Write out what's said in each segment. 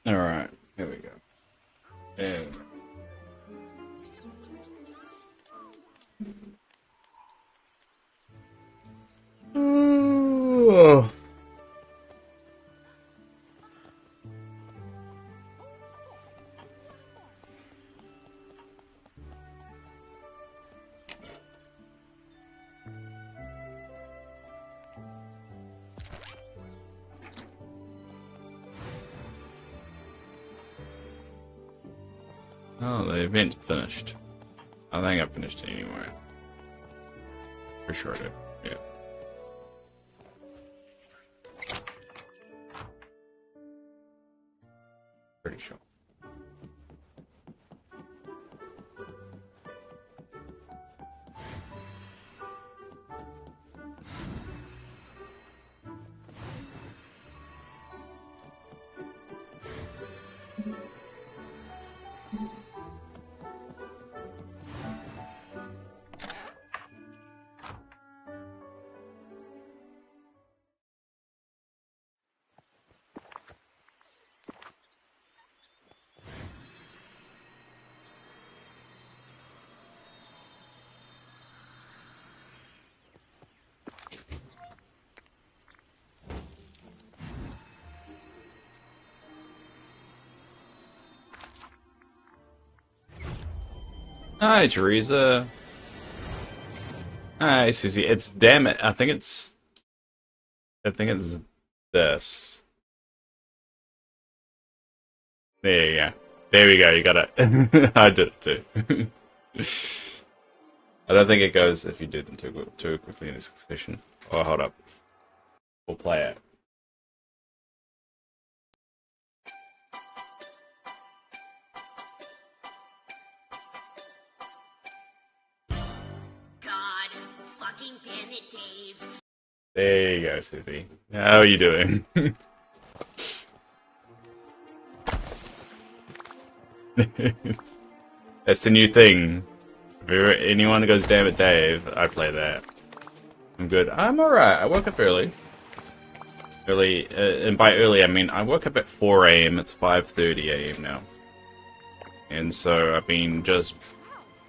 Alright, here we go. Yeah. Oh. Oh, the event's finished. I think I finished it anyway. For sure I did. Yeah. Pretty sure. Hi, Teresa. Hi, Susie. It's damn it. I think it's this. There you go. There we go. You got it. I did it too. I don't think it goes if you do them too quickly in a succession. Oh, hold up. We'll play it. God fucking damn it, Dave. There you go, Susie. How are you doing? That's the new thing. If anyone goes, damn it, Dave, I play that. I'm good. I'm alright. I woke up early. And by early, I mean I woke up at 4 a.m. It's 5:30 a.m. now. And so I've been just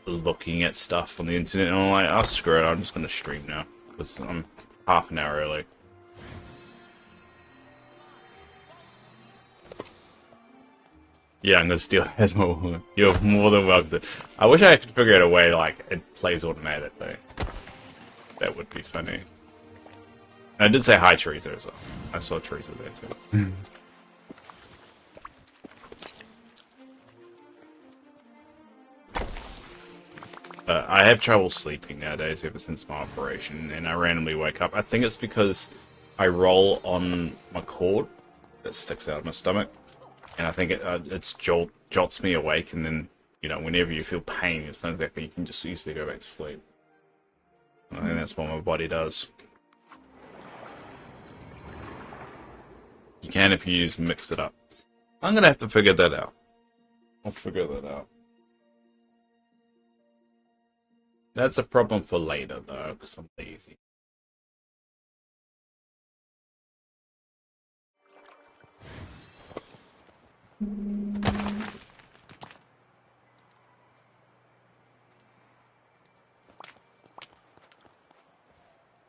looking at stuff on the internet, and I'm like, oh, screw it, I'm just going to stream now. Because I'm half an hour early. Yeah, I'm gonna steal his more. You're more than welcome to. I wish I could figure out a way like it plays automatically. That would be funny. And I did say hi, Teresa, as well. I saw Teresa there too. I have trouble sleeping nowadays ever since my operation, and I randomly wake up. I think it's because I roll on my cord that sticks out of my stomach, and I think it's jolts me awake, and then, you know, whenever you feel pain, it's not exactly, you can just easily go back to sleep. I think that's what my body does. You can if you use mix it up. I'm gonna have to figure that out. I'll figure that out. That's a problem for later, though, because I'm lazy.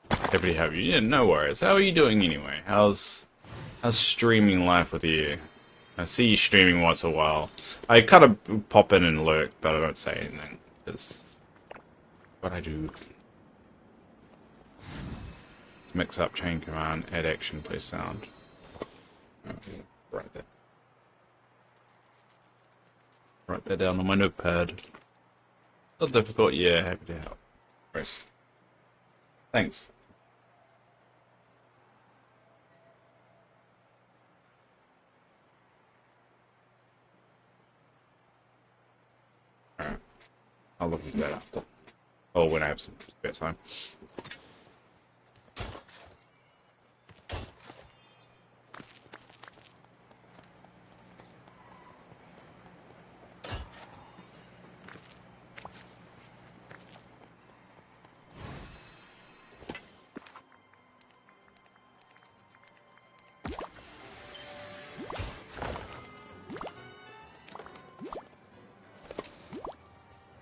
Happy to have you. Yeah, no worries. How are you doing anyway? How's streaming life with you? I see you streaming once in a while. I kind of pop in and lurk, but I don't say anything, because what I do. Let's mix up chain command, add action, play sound. Okay, right there. Write that down on my notepad. Not difficult, yeah, happy to help. Chris. Thanks. Alright. I'll look at that after. Oh, when I have some spare time.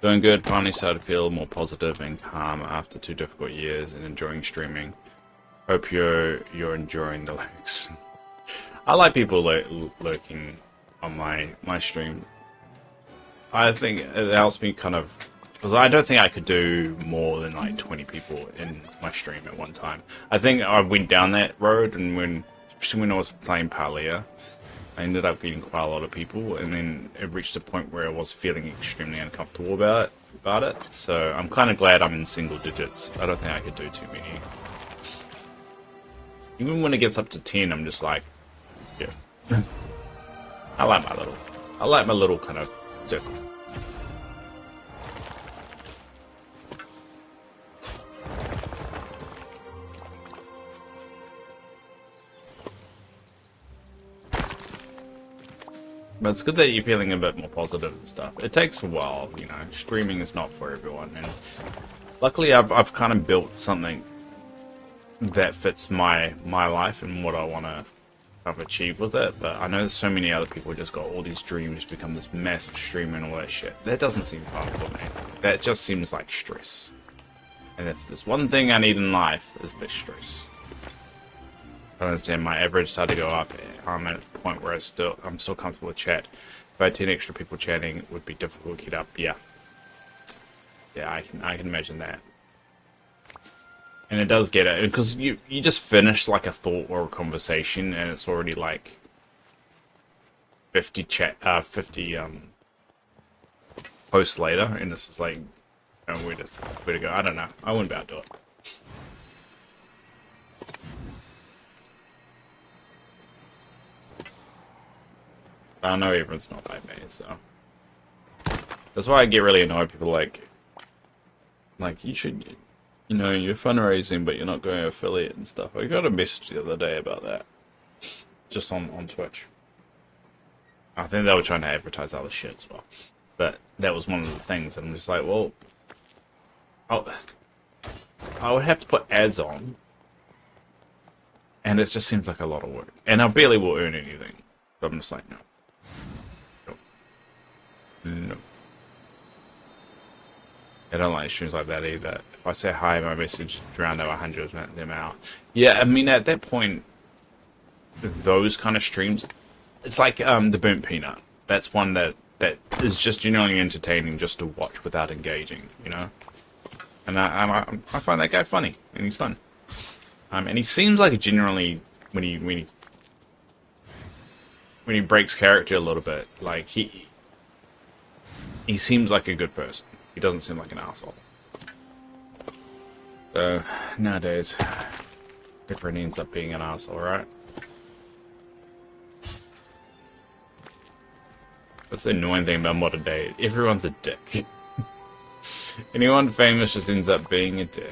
Doing good. Finally started to feel more positive and calm after 2 difficult years and enjoying streaming. Hope you're enjoying the lurks. I like people lurking on my stream. I think it helps me kind of, because I don't think I could do more than like 20 people in my stream at one time. I think I went down that road, and especially when I was playing Palia, I ended up getting quite a lot of people, and then it reached a point where I was feeling extremely uncomfortable about it. So I'm kind of glad I'm in single digits. I don't think I could do too many. Even when it gets up to 10, I'm just like, yeah. I like my little kind of circle. But it's good that you're feeling a bit more positive and stuff. It takes a while, you know. Streaming is not for everyone, and luckily I've kind of built something that fits my life and what I want to achieve with it. But I know so many other people just got all these dreams to become this massive streamer and all that shit. That doesn't seem fun for me. That just seems like stress. And if there's one thing I need in life, is less stress. I understand my average started to go up. I'm at a point where I'm still comfortable with chat. If I had 10 extra people chatting, it would be difficult to keep up. Yeah, I can imagine that. And it does get it, because you just finish like a thought or a conversation, and it's already like 50 posts later, and it's just like, oh, where to go? I don't know. I wouldn't be able to do it. I know everyone's not like me, so that's why I get really annoyed. People like you should, you know, you're fundraising, but you're not going affiliate and stuff. I got a message the other day about that, just on Twitch. I think they were trying to advertise other shit as well, but that was one of the things. And I'm just like, well, I would have to put ads on, and it just seems like a lot of work, and I barely will earn anything. So I'm just like, no. No. I don't like streams like that either. If I say hi, my message drowned out 100 them out. Yeah, I mean, at that point, those kind of streams, it's like the Burnt Peanut. That's one that is just genuinely entertaining just to watch without engaging, you know? And I find that guy funny, and he's fun. And he seems like a generally, when he breaks character a little bit, like he seems like a good person. He doesn't seem like an asshole. So nowadays, everyone ends up being an asshole, right? That's the annoying thing about modern day. Everyone's a dick. Anyone famous just ends up being a dick.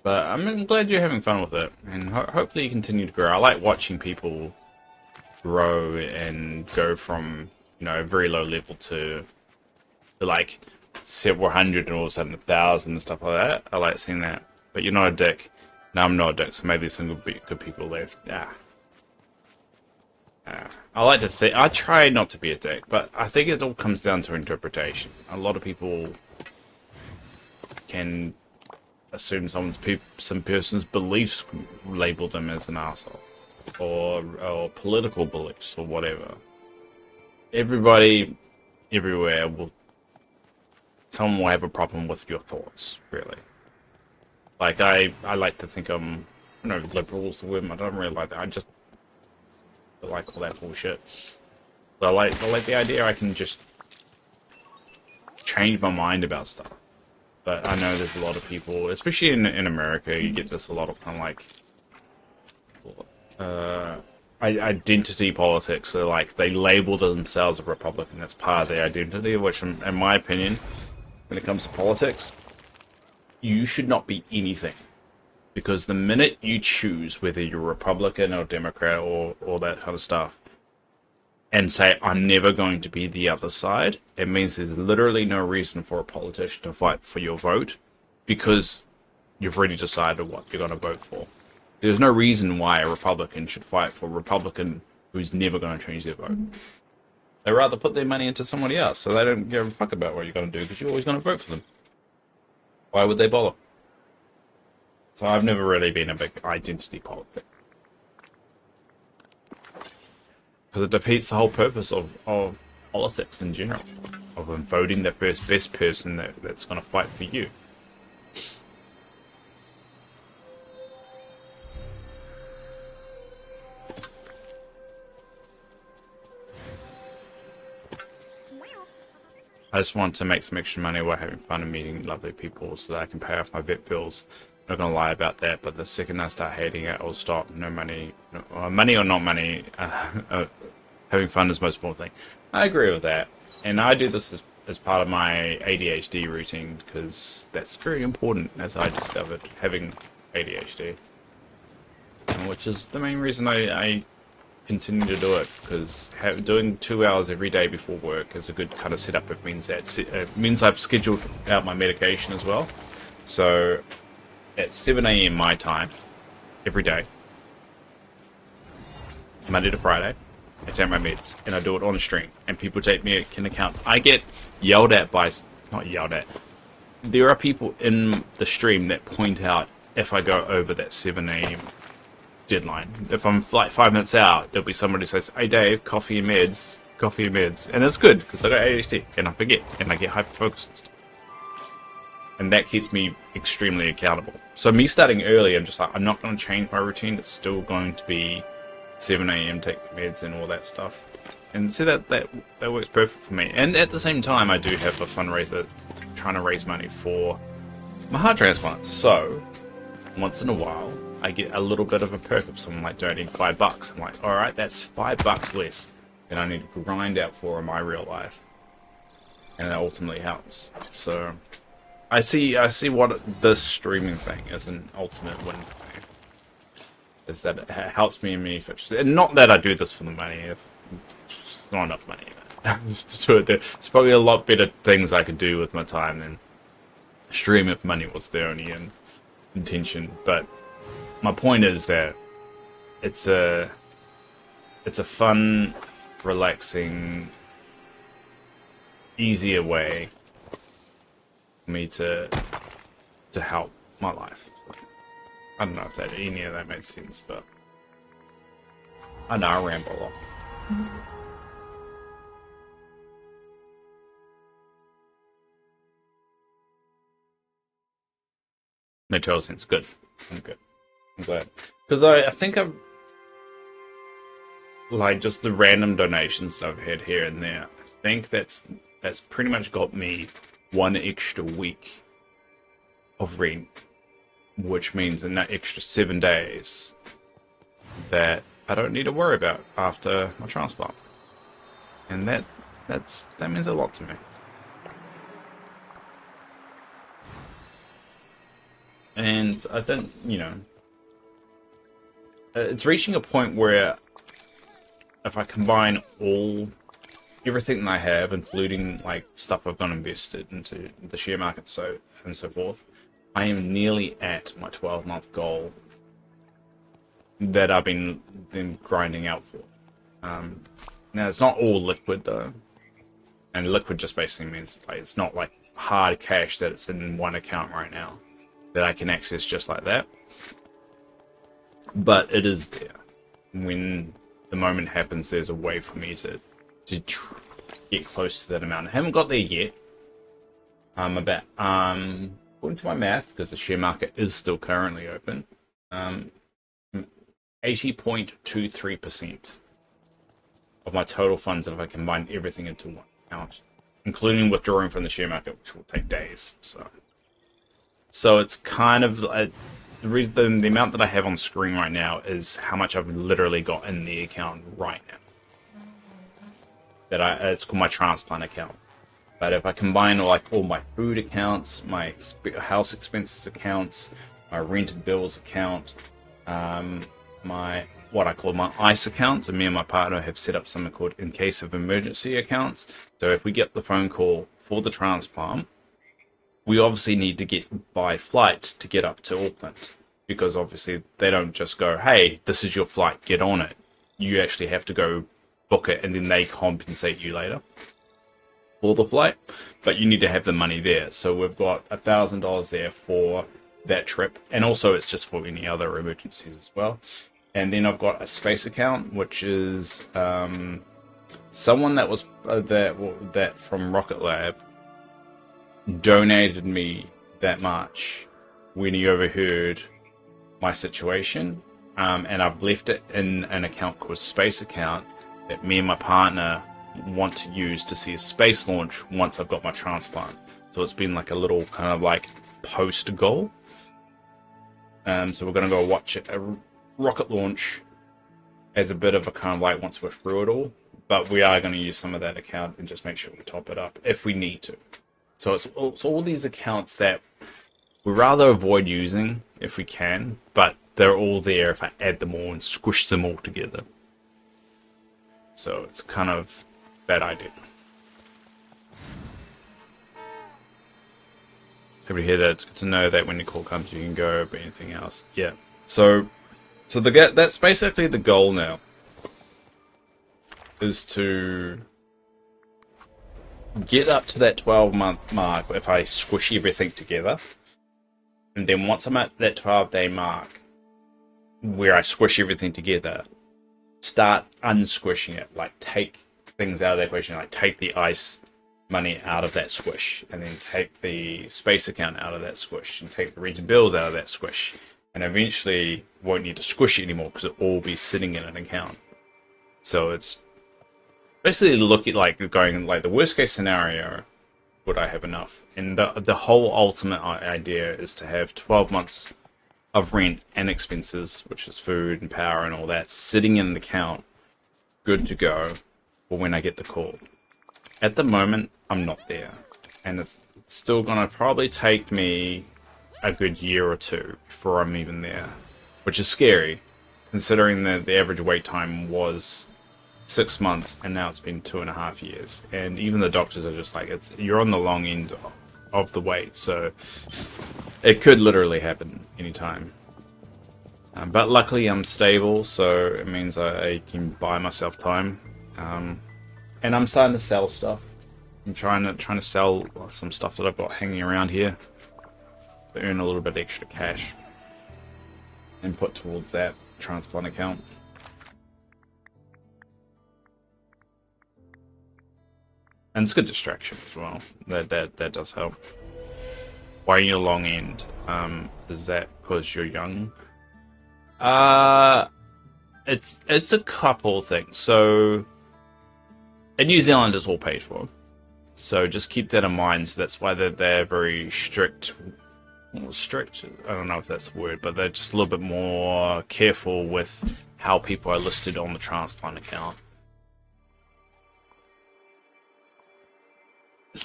But I'm glad you're having fun with it, and hopefully you continue to grow. I like watching people grow and go from, you know, a very low level to like several hundred and all of a sudden 1,000 and stuff like that. I like seeing that. But you're not a dick. No, I'm not a dick, so maybe there's some good people left. I like to think, I try not to be a dick, but I think it all comes down to interpretation. A lot of people can assume some person's beliefs label them as an asshole, or political beliefs, or whatever. Everybody, everywhere someone will have a problem with your thoughts, really. Like I like to think I'm, you know, liberal's the word. I don't really like that. I just like all that bullshit. I like the idea I can just change my mind about stuff. But I know there's a lot of people, especially in America, you get this a lot of kind of like identity politics. So like they label themselves a Republican. That's part of their identity, which in my opinion, when it comes to politics, you should not be anything. Because the minute you choose whether you're Republican or Democrat or that kind of stuff, and say, I'm never going to be the other side, it means there's literally no reason for a politician to fight for your vote, because you've already decided what you're going to vote for. There's no reason why a Republican should fight for a Republican who's never going to change their vote. They'd rather put their money into somebody else, so they don't give a fuck about what you're going to do, because you're always going to vote for them. Why would they bother? So I've never really been a big identity politic. Because it defeats the whole purpose of politics in general. Of voting the first best person that's going to fight for you. I just want to make some extra money while having fun and meeting lovely people so that I can pay off my vet bills. Not gonna lie about that, but the second I start hating it, I'll stop. No money, money or not money, having fun is the most important thing. I agree with that, and I do this as part of my ADHD routine because that's very important, as I discovered, having ADHD, which is the main reason I continue to do it, because doing 2 hours every day before work is a good kind of setup. It means I've scheduled out my medication as well, so at 7 AM my time, every day, Monday to Friday, I take my meds, and I do it on stream, and people take me an account. I get yelled at by, not yelled at, there are people in the stream that point out if I go over that 7 AM deadline. If I'm like 5 minutes out, there'll be somebody who says, hey Dave, coffee and meds, and it's good, because I got ADHD, and I forget, and I get hyper-focused. And that keeps me extremely accountable. So me starting early, I'm just like, I'm not going to change my routine. It's still going to be 7 AM, take the meds and all that stuff. And so that works perfect for me. And at the same time, I do have a fundraiser trying to raise money for my heart transplant. So once in a while, I get a little bit of a perk of someone like donating $5. I'm like, all right, that's $5 less than I need to grind out for in my real life. And that ultimately helps. So I see what this streaming thing is an ultimate win for me. Is that it helps me in many features. And not that I do this for the money. It's not enough money to do it. There's probably a lot better things I could do with my time than stream if money was the only intention. But my point is that it's a fun, relaxing, easier way me to help my life. I don't know if any of that made sense, but I know I ramble a lot. Made total sense. Good. I'm good. I'm glad. Because I think I've, like, just the random donations that I've had here and there, I think that's pretty much got me 1 extra week of rent, which means in that extra 7 days that I don't need to worry about after my transplant, and that means a lot to me. And I don't, it's reaching a point where if I combine everything that I have, including like stuff I've done invested into the share market, so forth, I am nearly at my 12-month goal that I've been grinding out for. Now it's not all liquid though, and liquid just basically means like it's not like hard cash that it's in one account right now that I can access just like that. But it is there. When the moment happens, there's a way for me to get close to that amount. I haven't got there yet. I'm about, according to my math, because the share market is still currently open, 80.23%. of my total funds if I combine everything into one account, including withdrawing from the share market, which will take days. So it's kind of the amount that I have on screen right now is how much I've literally got in the account right now. It's called my transplant account. But if I combine like all my food accounts, my house expenses accounts, my rented bills account, my what I call my ICE account, and me and my partner have set up something called in case of emergency accounts. So if we get the phone call for the transplant, we obviously need to buy flights to get up to Auckland, because obviously they don't just go, hey, this is your flight, get on it. You actually have to go book it, and then they compensate you later for the flight, but you need to have the money there. So we've got $1,000 there for that trip, and also it's just for any other emergencies as well. And then I've got a space account, which is someone that was that from Rocket Lab donated me that much when he overheard my situation, and I've left it in an account called Space Account that me and my partner want to use to see a space launch once I've got my transplant. So it's been like a little kind of like post goal. So we're going to go watch a rocket launch as a bit of a kind of like once we're through it all, but we are going to use some of that account and just make sure we top it up if we need to. So it's all these accounts that we rather avoid using if we can, but they're all there if I add them all and squish them all together. So it's kind of that idea. Everybody hear that? It's good to know that when the call comes, you can go, but anything else, yeah. So that's basically the goal now, is to get up to that 12-month mark if I squish everything together. And then once I'm at that 12-day mark, where I squish everything together, start unsquishing it. Like, take things out of that equation. Like, take the ICE money out of that squish, and then take the space account out of that squish, and take the region bills out of that squish. And eventually won't need to squish it anymore because it'll all be sitting in an account. So it's basically looking like going like the worst case scenario, would I have enough? And the whole ultimate idea is to have 12 months of rent and expenses, which is food and power and all that, sitting in an account, good to go for when I get the call. At the moment, I'm not there, and it's still gonna probably take me a good year or two before I'm even there, which is scary, considering that the average wait time was 6 months, and now it's been 2.5 years. And even the doctors are just like, you're on the long end of the wait, so it could literally happen anytime. But luckily I'm stable, so it means I can buy myself time. And I'm starting to sell stuff. I'm trying to sell some stuff that I've got hanging around here to earn a little bit extra cash and put towards that transplant account. And it's a good distraction as well. That does help. Why are you long end? Is that because you're young? It's a couple things. So in New Zealand, it's all paid for. So just keep that in mind. So that's why they're very strict. Well, strict, I don't know if that's the word, but they're just a little bit more careful with how people are listed on the transplant account.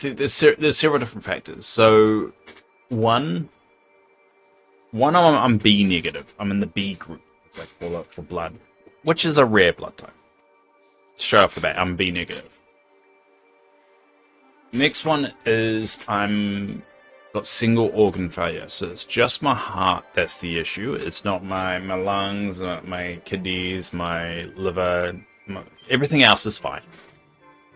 There's several different factors. So one I'm B negative. I'm in the B group. It's like for blood, which is a rare blood type. Straight off the bat, I'm B negative. Next one is I'm got single organ failure, so it's just my heart that's the issue. It's not my lungs, my kidneys, my liver. Everything else is fine,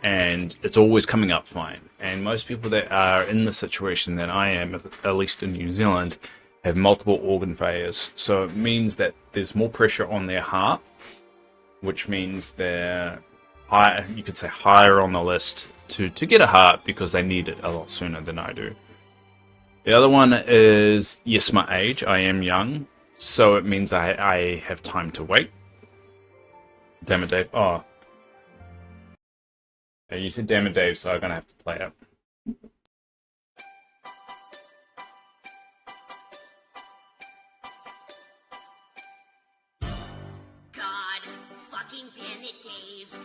and it's always coming up fine. And most people that are in the situation that I am, at least in New Zealand, have multiple organ failures. So it means that there's more pressure on their heart, which means they're you could say higher on the list to get a heart because they need it a lot sooner than I do. The other one is, yes, my age. I am young, so it means I have time to wait. Damn it, Dave. Oh, You said damn it, Dave, so I'm gonna have to play it. God fucking damn it, Dave.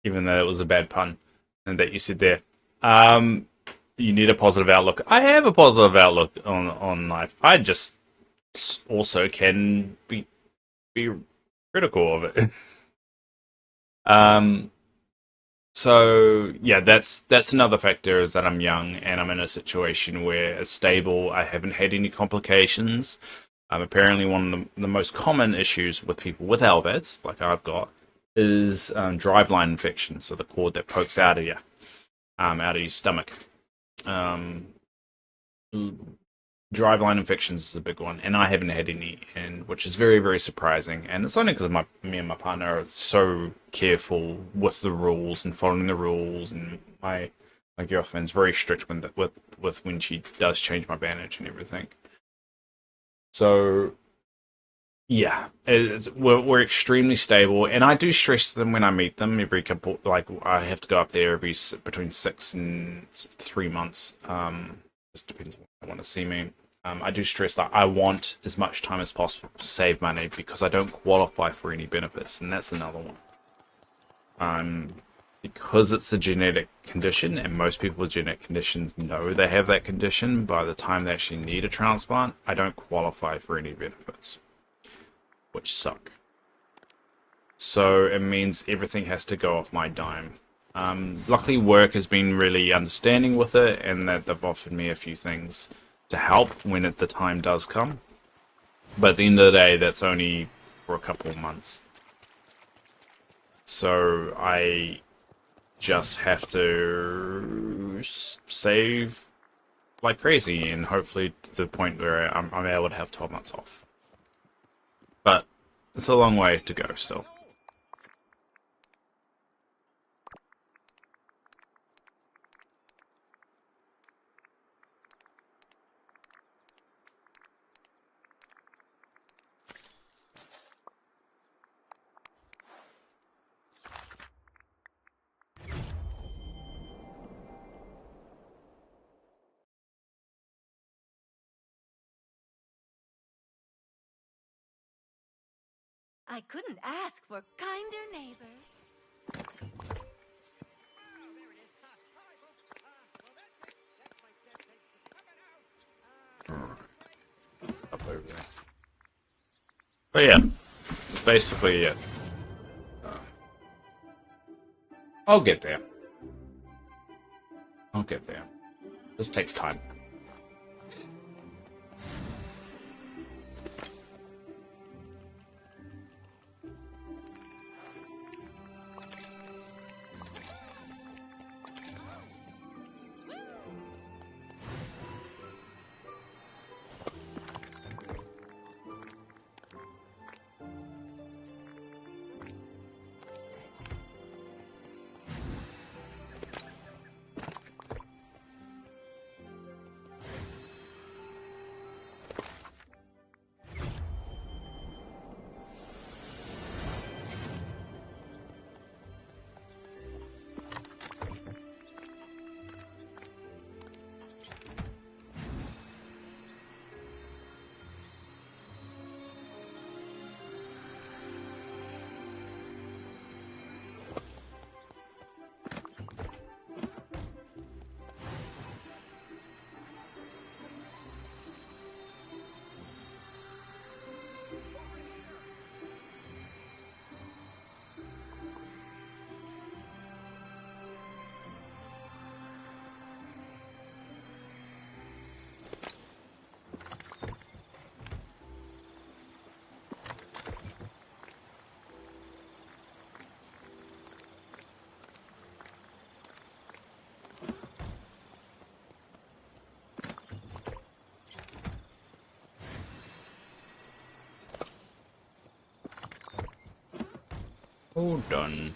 Even though it was a bad pun, and that you said there. You need a positive outlook. I have a positive outlook on life. I just also can be critical of it. um. So yeah, that's another factor is that I'm young and I'm in a situation where it's stable. I haven't had any complications. Apparently, one of the most common issues with people with LVADs, like I've got, is drive line infection. So the cord that pokes out of you, out of your stomach. Um, Drive line infections is a big one, and I haven't had any, and which is very, very surprising. And it's only because me and my partner are so careful with the rules and following the rules, and my girlfriend's very strict with when she does change my bandage and everything. So yeah, we're extremely stable, and I do stress them when I meet them every couple. Like I have to go up there between 6 and 3 months. Just depends when they want to see me. I do stress that I want as much time as possible to save money because I don't qualify for any benefits, and that's another one. Because it's a genetic condition, and most people with genetic conditions know they have that condition by the time they actually need a transplant, I don't qualify for any benefits, which suck. So it means everything has to go off my dime. Luckily, work has been really understanding with it, and that they've offered me a few things to help when the time does come. But at the end of the day, that's only for a couple of months. So I just have to save like crazy, and hopefully to the point where I'm able to have 12 months off. But it's a long way to go still. I couldn't ask for kinder neighbors. Up over there. But yeah, basically it. I'll get there. I'll get there. This takes time. All done.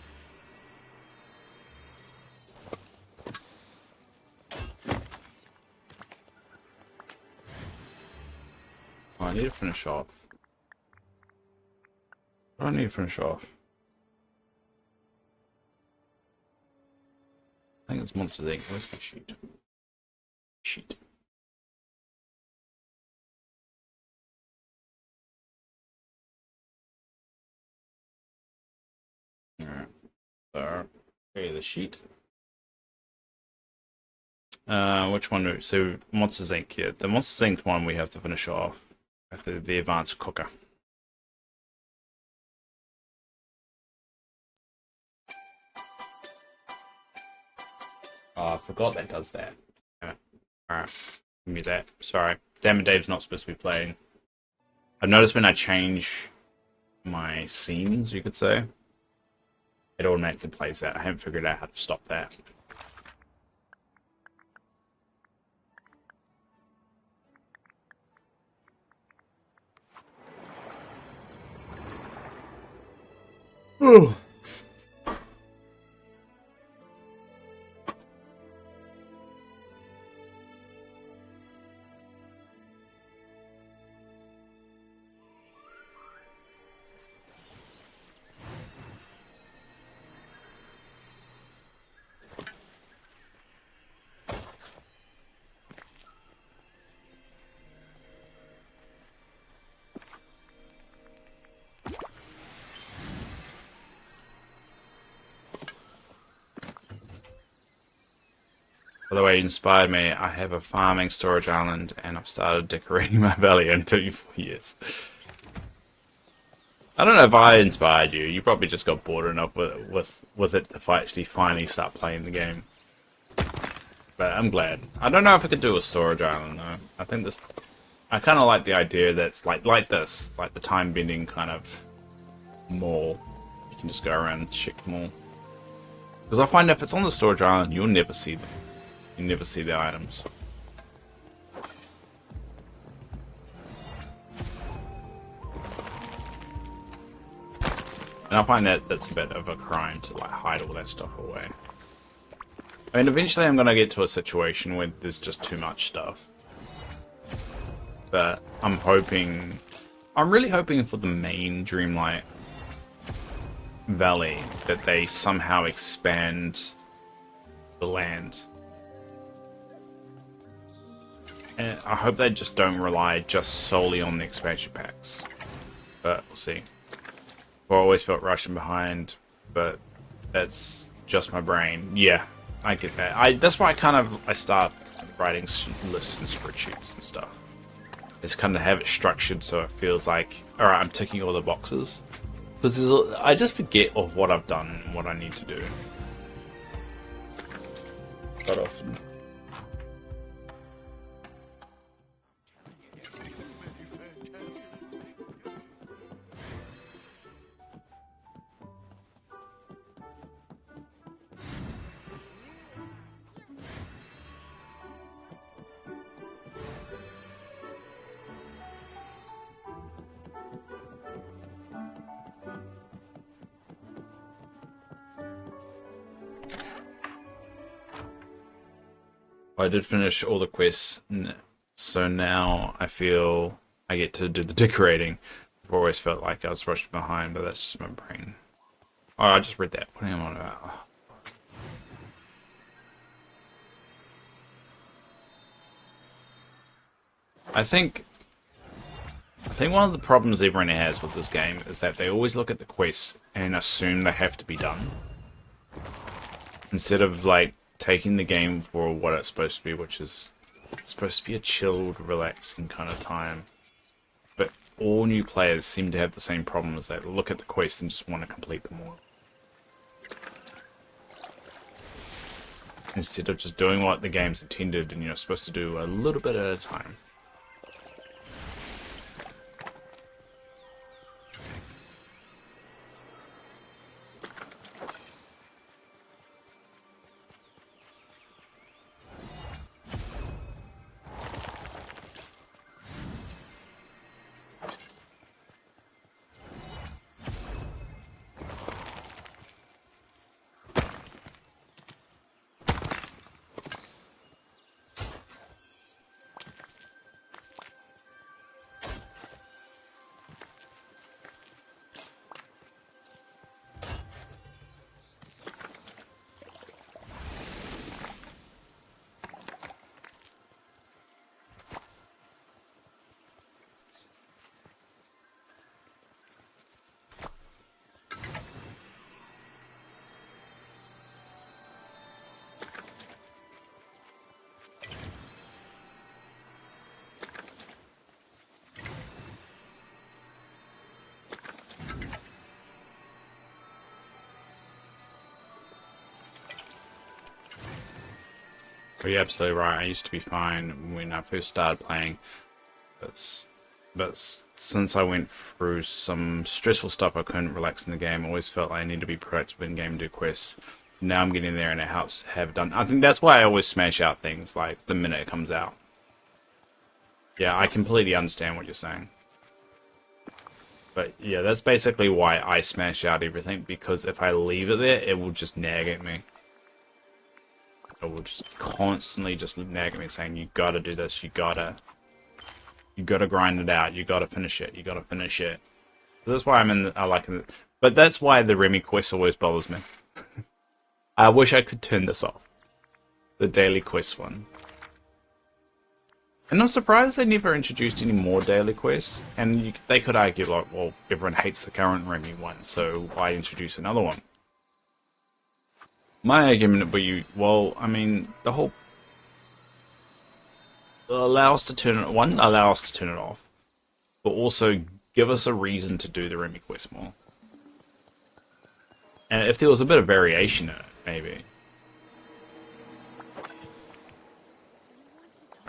Oh, I need to finish off. What do I need to finish off? I think it's Monsters Inc. Where's my sheet? Sheet. Alright. So, okay, the sheet. Which one? So, Monsters Inc. Yeah, the Monsters Inc. one we have to finish off after the advanced cooker. Oh, I forgot that does that. Yeah. Alright, give me that. Sorry. Damn it, Dave's not supposed to be playing. I've noticed when I change my scenes, you could say, it automatically plays that. I haven't figured out how to stop that. Ooh. By the way, it inspired me. I have a farming storage island, and I've started decorating my valley in 24 years. I don't know if I inspired you. You probably just got bored enough with it to actually finally start playing the game. But I'm glad. I don't know if I could do a storage island though. I think this. I kind of like the idea that's like this, like the time bending kind of mall. You can just go around and check them all. Because I find if it's on the storage island, you'll never see them. You never see the items. And I find that that's a bit of a crime to like hide all that stuff away. I mean, eventually I'm gonna get to a situation where there's just too much stuff. But I'm really hoping for the main Dreamlight Valley that they somehow expand the land. And I hope they just don't rely just solely on the expansion packs. But we'll see. I always felt rushing behind, but that's just my brain. Yeah, I get that. That's why I start writing lists and spreadsheets and stuff. It's kind of have it structured so it feels like, alright, I'm ticking all the boxes. Because I just forget of what I've done and what I need to do. Quite often. I did finish all the quests, so now I feel I get to do the decorating. I've always felt like I was rushed behind, but that's just my brain. Oh, I just read that. What am I on about? I think one of the problems everyone has with this game is that they always look at the quests and assume they have to be done. Instead of, like, taking the game for what it's supposed to be, which is it's supposed to be a chilled, relaxing kind of time. But all new players seem to have the same problem, is they look at the quests and just want to complete them all. Instead of just doing what the game's intended and you're supposed to do a little bit at a time. Oh, you're absolutely right. I used to be fine when I first started playing. But since I went through some stressful stuff, I couldn't relax in the game. I always felt like I need to be proactive in game and do quests. Now I'm getting there and it helps have done. I think that's why I always smash out things like the minute it comes out. Yeah, I completely understand what you're saying. But yeah, that's basically why I smash out everything, because if I leave it there, it will just nag at me. It will just constantly just nag at me saying, you gotta do this, you gotta grind it out, you gotta finish it, you gotta finish it. So that's why I like it. But that's why the Remy quest always bothers me. I wish I could turn this off. The daily quest one. And I'm surprised they never introduced any more daily quests. And they could argue, like, well, everyone hates the current Remy one, so why introduce another one? My argument would be, well, I mean, the whole... allow us to turn it... One, allow us to turn it off. But also, give us a reason to do the Remy quest more. And if there was a bit of variation in it, maybe.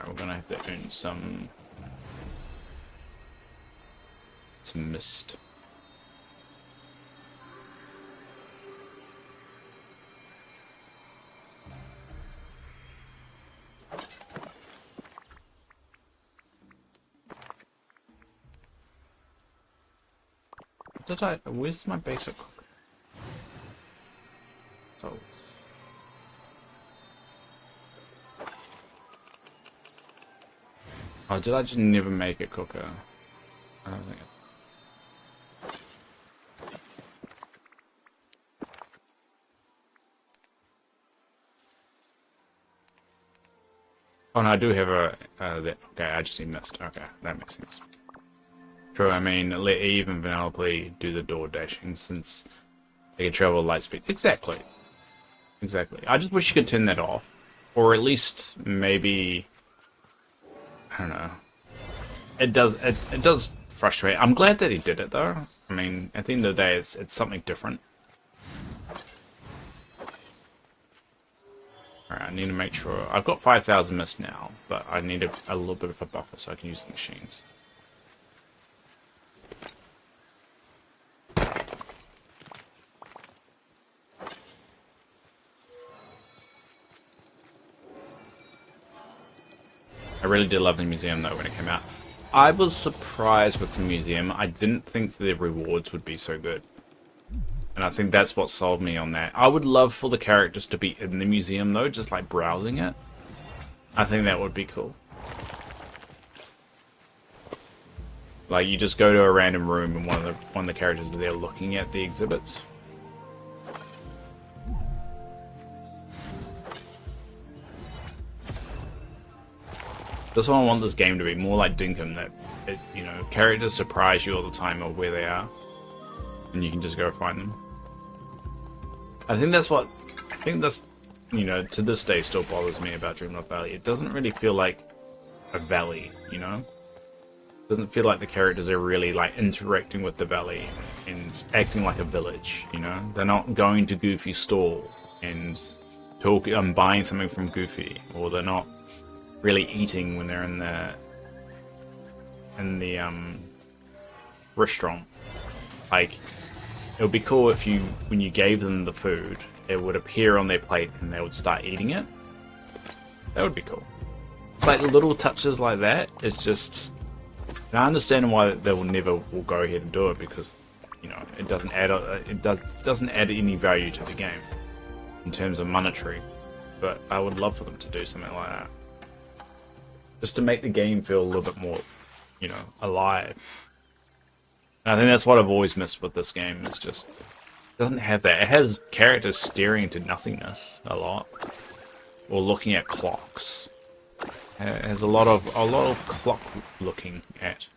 We're gonna have to earn some mist. Where's my basic cooker? So. Oh, did I just never make it cooker? I don't think Oh no, I do have a... okay, I just need mist. Okay, that makes sense. True, I mean, let Eve and Vanellope do the door dashing since they can travel at light speed. Exactly. Exactly. I just wish you could turn that off. Or at least, maybe... I don't know. It does frustrate. I'm glad that he did it though. I mean, at the end of the day, it's something different. Alright, I need to make sure... I've got 5,000 mist now, but I need a little bit of a buffer so I can use the machines. I really did love the museum though when it came out. I was surprised with the museum. I didn't think the rewards would be so good. And I think that's what sold me on that. I would love for the characters to be in the museum though, just like browsing it. I think that would be cool. Like you just go to a random room and one of the characters are there looking at the exhibits. That's why I want this game to be more like Dinkum, that you know, characters surprise you all the time of where they are, and you can just go find them. I think that's, you know, to this day still bothers me about Dreamlight Valley. It doesn't really feel like a valley, you know? It doesn't feel like the characters are really like interacting with the valley and acting like a village, you know? They're not going to Goofy's store and buying something from Goofy, or they're not really eating when they're in the restaurant. Like, it would be cool if when you gave them the food, it would appear on their plate and they would start eating it. That would be cool. It's like little touches like that. It's just, and I understand why they will go ahead and do it, because you know it doesn't add any value to the game in terms of monetary. But I would love for them to do something like that, just to make the game feel a little bit more, you know, alive. And I think that's what I've always missed with this game. It's just, it doesn't have that. It has characters staring into nothingness a lot, or looking at clocks. It has a lot of clock looking at.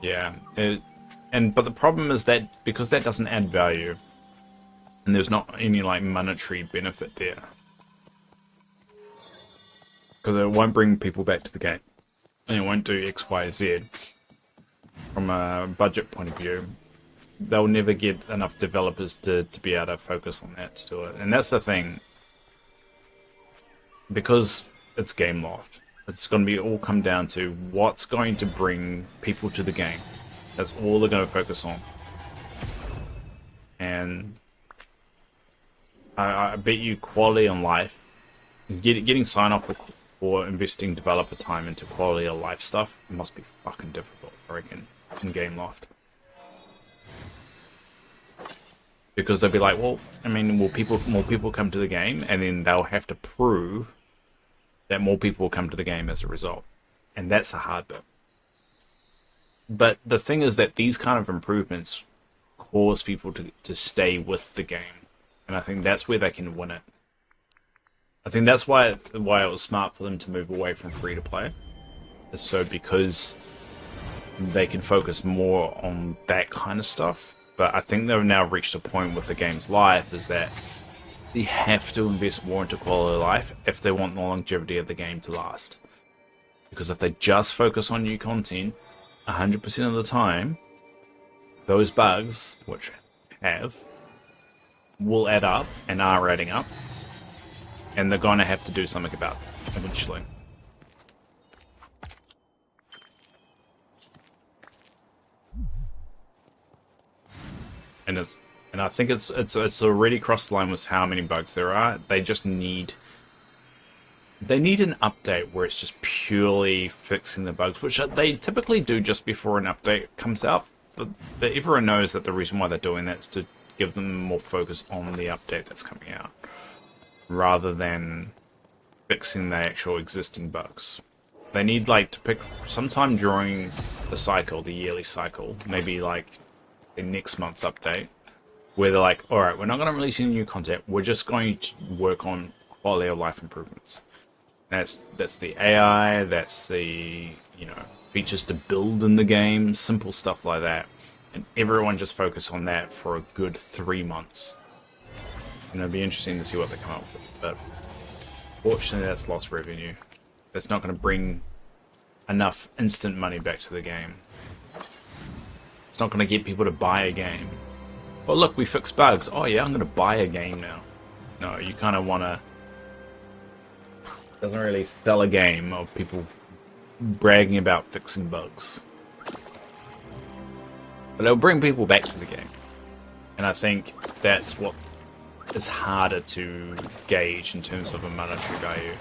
Yeah, but the problem is that because that doesn't add value, and there's not any like monetary benefit there, because it won't bring people back to the game, and it won't do X, Y, Z. From a budget point of view, they'll never get enough developers to be able to focus on that to do it. And that's the thing. Because it's game loft, it's going to be all come down to what's going to bring people to the game. That's all they're going to focus on. And I bet you quality on life, getting sign off for investing developer time into quality of life stuff must be fucking difficult, I reckon, in game loft. Because they'll be like, well, I mean, will more people come to the game, and then they'll have to prove that more people will come to the game as a result. And that's the hard bit. But the thing is that these kind of improvements cause people to stay with the game. And I think that's where they can win it. I think that's why it was smart for them to move away from free-to-play. So because they can focus more on that kind of stuff. But I think they've now reached a point with the game's life is that they have to invest more into quality of life if they want the longevity of the game to last. Because if they just focus on new content 100% of the time, those bugs, which will add up and are adding up, and they're going to have to do something about it eventually. And I think it's already crossed the line with how many bugs there are. They just need an update where it's just purely fixing the bugs, which they typically do just before an update comes out. But everyone knows that the reason why they're doing that is to give them more focus on the update that's coming out, rather than fixing the actual existing bugs. They need to pick sometime during the cycle, the yearly cycle, maybe the next month's update, where they're like, alright, we're not going to release any new content, we're just going to work on quality of life improvements. That's the AI, that's the, features to build in the game, simple stuff like that. And everyone just focus on that for a good 3 months. And it'll be interesting to see what they come up with. But fortunately, that's lost revenue. That's not going to bring enough instant money back to the game. It's not going to get people to buy a game. Well, look, we fixed bugs. Oh yeah, I'm going to buy a game now. No, you kind of want to... Doesn't really sell a game of people bragging about fixing bugs. But it'll bring people back to the game. And I think that's what is harder to gauge in terms of a monetary value.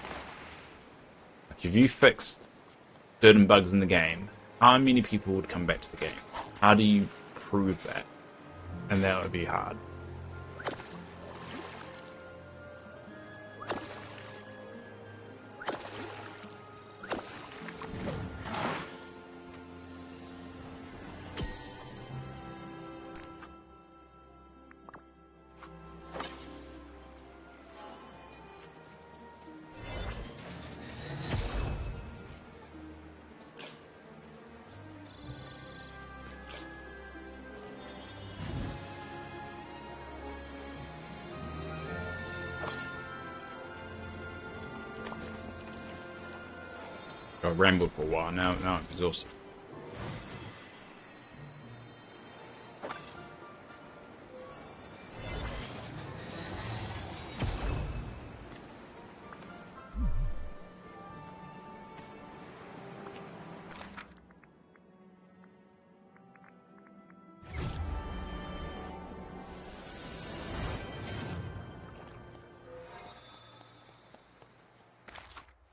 If you fixed certain bugs in the game, how many people would come back to the game? How do you prove that? And that would be hard. I rambled for a while, now I'm exhausted.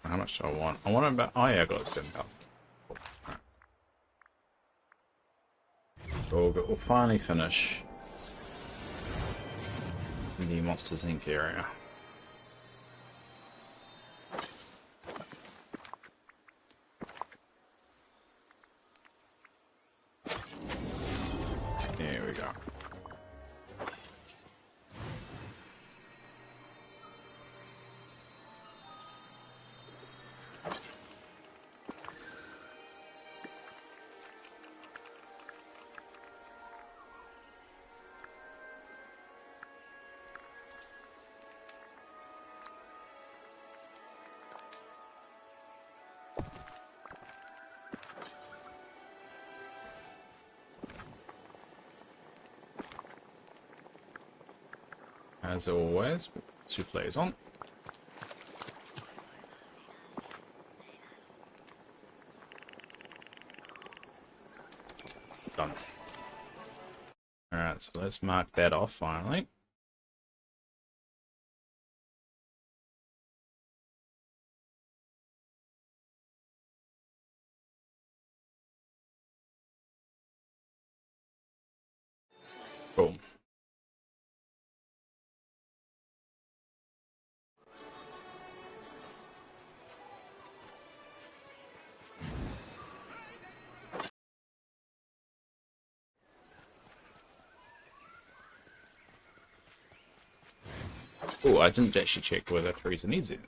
How much do I want? I want about... Oh yeah, I got 7,000. Cool. Right. So we'll finally finish the Monsters Inc. area. There we go. As always, souffle is on. Done. Alright, so let's mark that off finally. Boom. Oh, I didn't actually check whether Teresa needs it.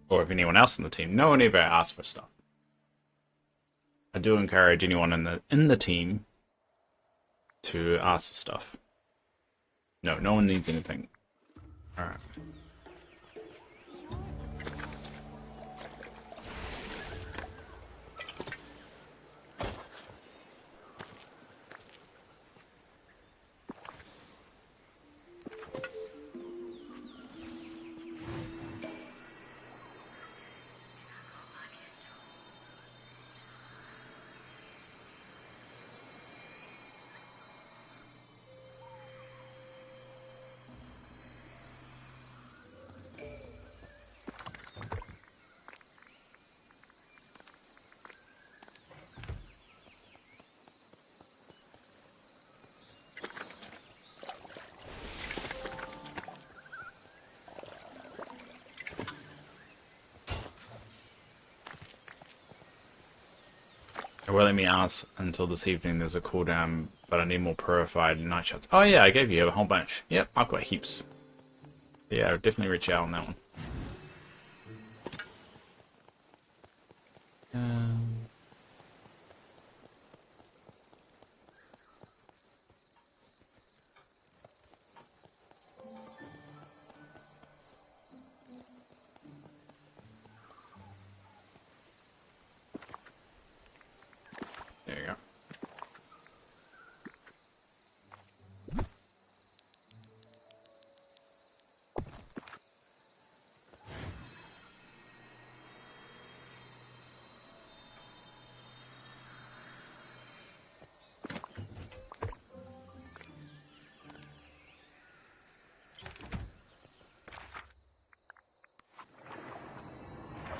Or if anyone else in the team. No one ever asks for stuff. I do encourage anyone in the team to ask for stuff. No, no one needs anything. Alright. It won't let me ask until this evening. There's a cooldown, but I need more purified night shots. Oh yeah, I gave you a whole bunch. Yep, I've got heaps. Yeah, I'll definitely reach out on that one. There you go.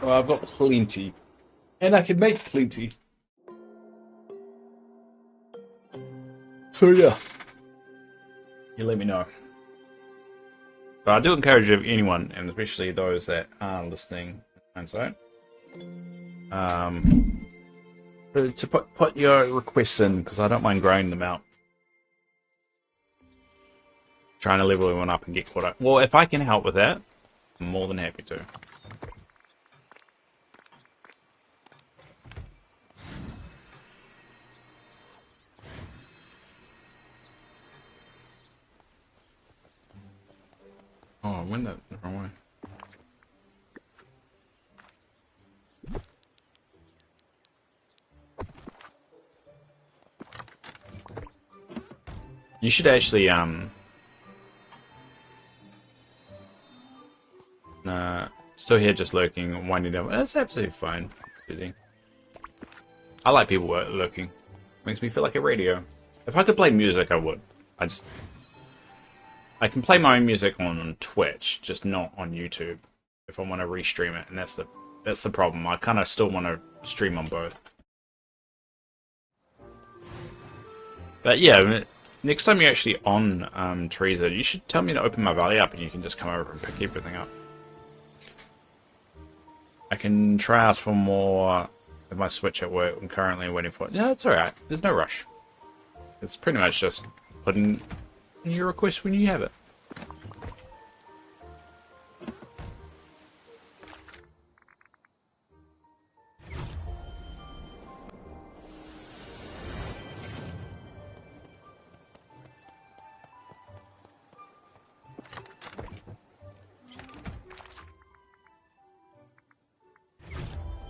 Well, I've got plenty. And I can make plenty. So yeah. You let me know. But I do encourage anyone, and especially those that are listening, and so to put your requests in, because I don't mind growing them out. Trying to level everyone up and get caught up. Well, if I can help with that, I'm more than happy to. Oh, I went the wrong way. You should actually still here just lurking, winding down. That's absolutely fine. Busy. I like people lurking. Makes me feel like a radio. If I could play music, I would. I can play my own music on Twitch, just not on YouTube. If I want to restream it, and that's the problem. I kind of still want to stream on both. But yeah, next time you're actually on Teresa, you should tell me to open my Valley up, and you can just come over and pick everything up. I can try ask for more of my Switch at work. I'm currently waiting for it. Yeah, it's alright. There's no rush. It's pretty much just putting your request when you have it.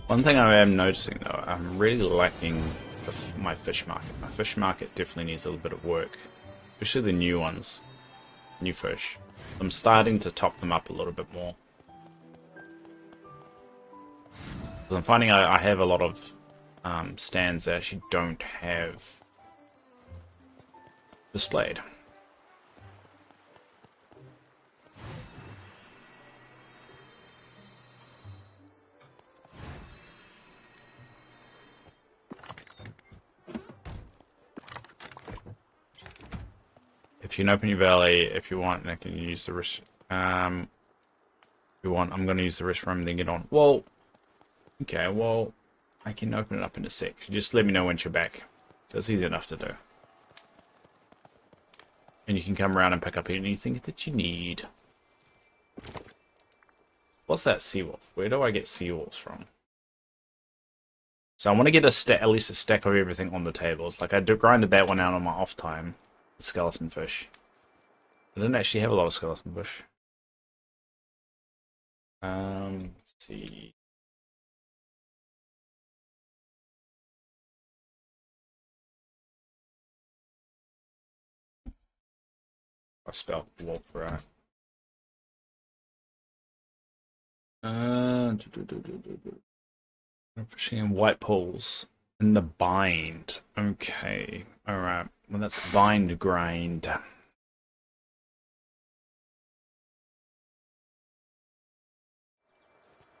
One thing I am noticing though, I'm really liking my fish market. My fish market definitely needs a little bit of work, especially the new ones. new fish. I'm starting to top them up a little bit more. I'm finding I have a lot of stands that actually don't have displayed. If you can open your valley, if you want, I can use the rest. If you want, I'm going to use the restroom and then get on. Well, okay, well, I can open it up in a sec. Just let me know when you're back. That's easy enough to do. And you can come around and pick up anything that you need. What's that seawolf? Where do I get seawolves from? So I want to get at least a stack of everything on the tables. Like I grinded that one out on my off time. The skeleton fish. I didn't actually have a lot of skeleton fish. Let's see. I spelled wolf right. Fishing in white pools. In the bind. Okay. Alright. Well, that's bind grind.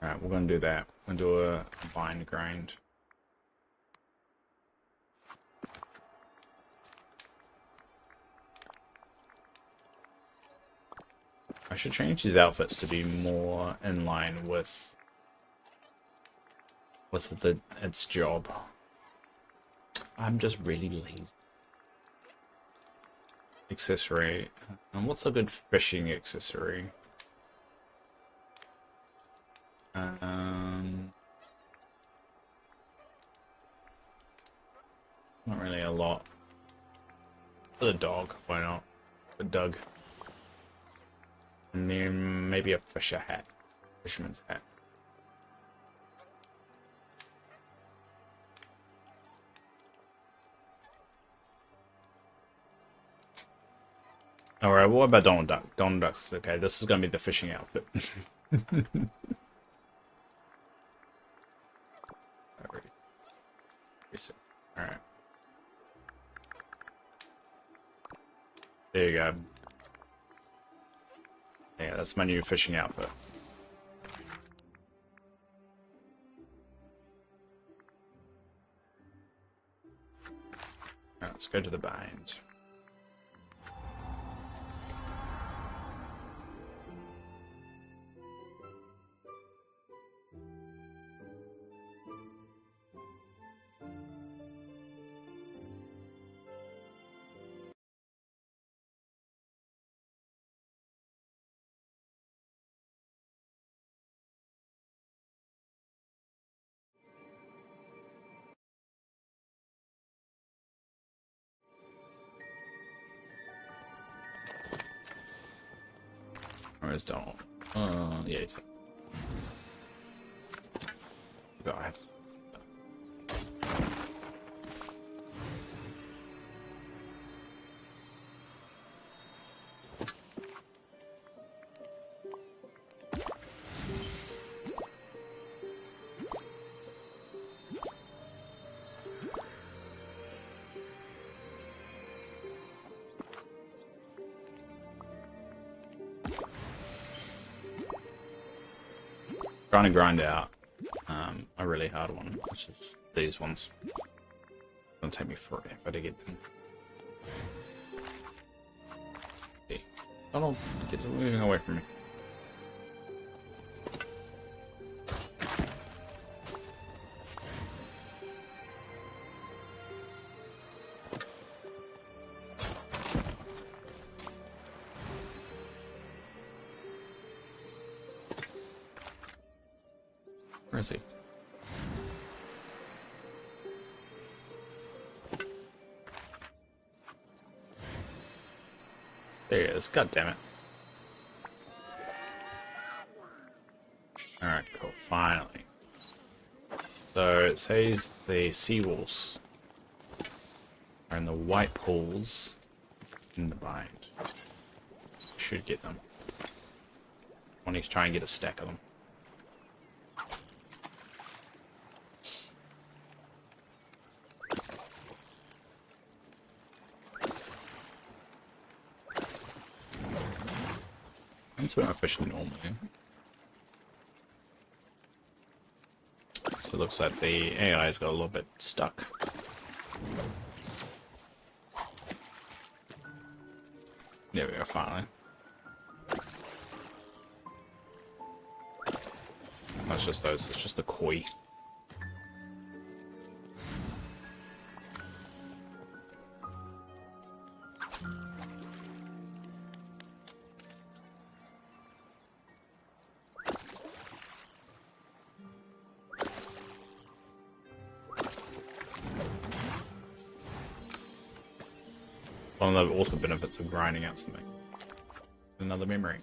Alright, we're going to do that. We're going to do a bind grind. I should change these outfits to be more in line with its job. I'm just really lazy. Accessory. And what's a good fishing accessory? Not really a lot. Put a dog, why not? A Doug. And then maybe a fisher hat. Fisherman's hat. Alright, what about Donald Duck? Donald Duck's okay, this is gonna be the fishing outfit. Alright. There you go. Yeah, that's my new fishing outfit. Alright, let's go to the bind. Where's Donald? Yeah. Go ahead. Trying to grind out a really hard one, which is these ones. It's gonna take me forever to get them. Okay. Donald, get moving away from me. Where is he? There he is. God damn it. Alright, cool. Finally. So it says the seawolves are in the white pools in the bind. should get them. I need to try and get a stack of them. That's what I'm fishing normally. So it looks like the AI's got a little bit stuck. There we go, finally. That's just those, it's just a koi. One of the also benefits of grinding out something. Another memory.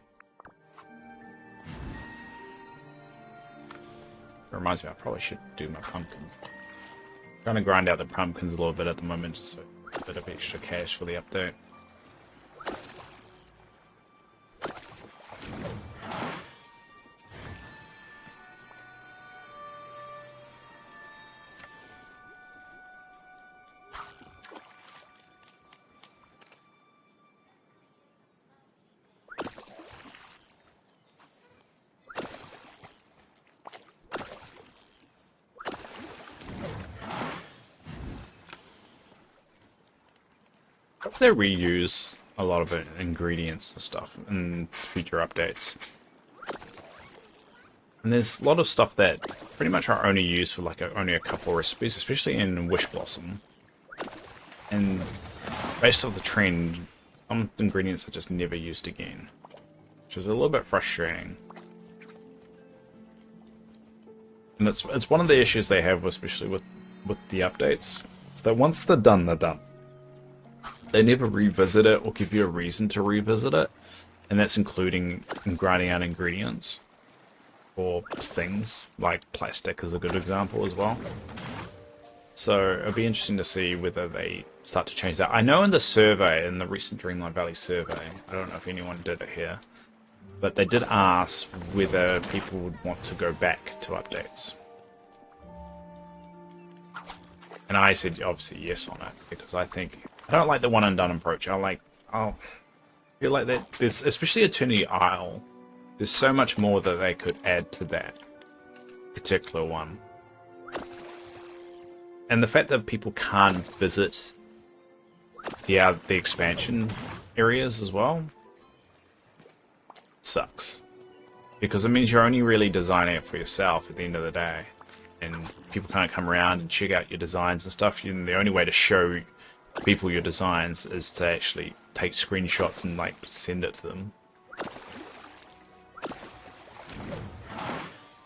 It reminds me, I probably should do my pumpkins. I'm trying to grind out the pumpkins a little bit at the moment, just so a bit of extra cash for the update. They reuse a lot of ingredients and stuff in future updates. And there's a lot of stuff that pretty much are only used for like only a couple of recipes, especially in Wish Blossom. And based off the trend, some ingredients are just never used again, which is a little bit frustrating. And it's one of the issues they have, especially with the updates. It's that once they're done, they're done. They never revisit it or give you a reason to revisit it, and that's including grinding out ingredients or things like plastic is a good example as well. So it'll be interesting to see whether they start to change that. I know in the survey, in the recent Dreamlight Valley survey, I don't know if anyone did it here, but they did ask whether people would want to go back to updates. And I said obviously yes on it, because I don't like the one and done approach. I feel like that there's, especially Eternity Isle, there's so much more that they could add to that particular one. And the fact that people can't visit the expansion areas as well sucks. Because it means you're only really designing it for yourself at the end of the day. And people can't come around and check out your designs and stuff. And the only way to show people your designs is to actually take screenshots and like send it to them.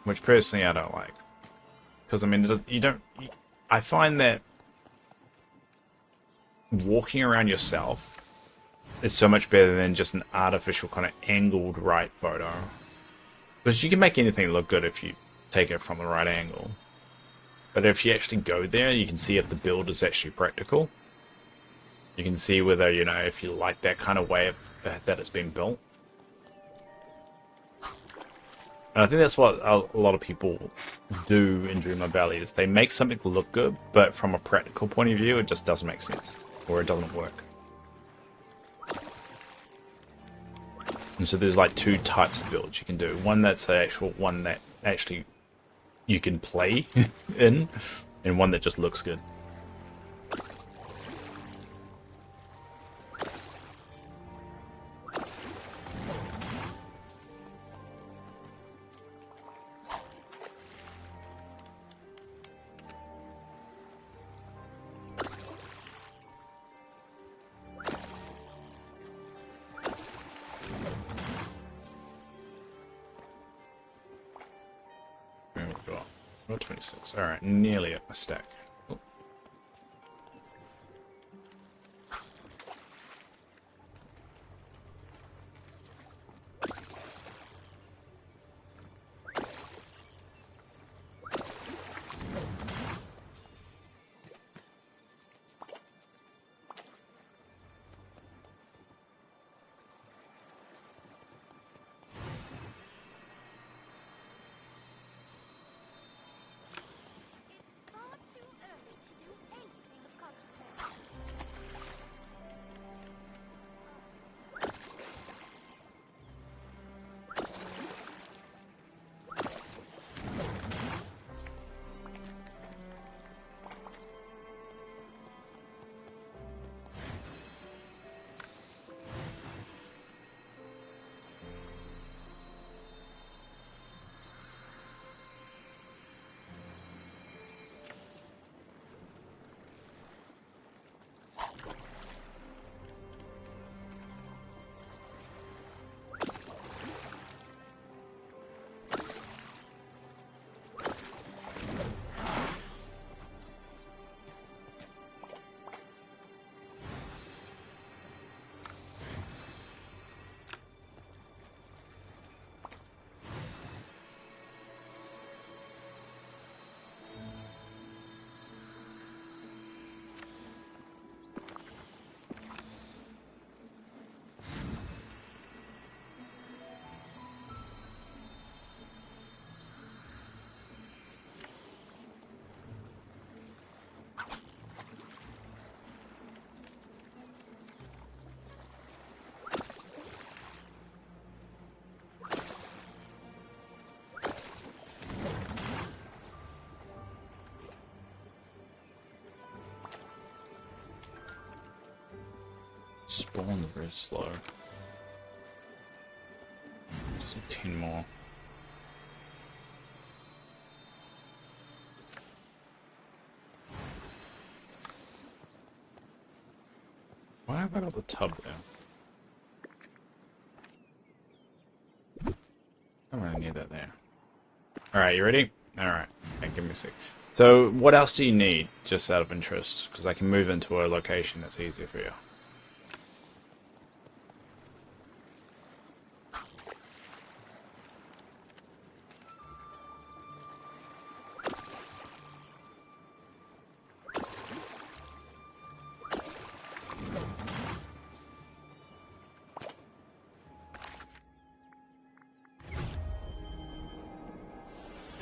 Which personally I don't like. Because I mean, I find that walking around yourself is so much better than just an artificial kind of angled right photo. Because you can make anything look good if you take it from the right angle. But if you actually go there, you can see if the build is actually practical. You can see whether, you know, if you like that kind of way of, that it's been built. And I think that's what a lot of people do in Dreamlight Valley, is they make something look good, but from a practical point of view, it just doesn't make sense. Or it doesn't work. And so there's like two types of builds you can do. One that's the actual one that actually you can play in, and one that just looks good. What 26? Alright, nearly at my stack. Oh. Spawn's very slow. Just need 10 more. Why have I got the tub there? I don't really need that there. Alright, you ready? Alright, give me a sec. So, what else do you need, just out of interest? Because I can move into a location that's easier for you.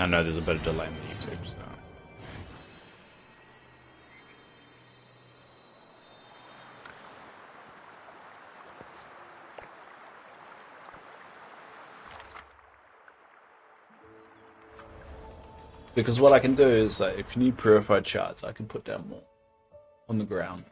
I know there's a bit of delay in the YouTube, so... Because what I can do is, like, if you need purified shards, I can put down more on the ground.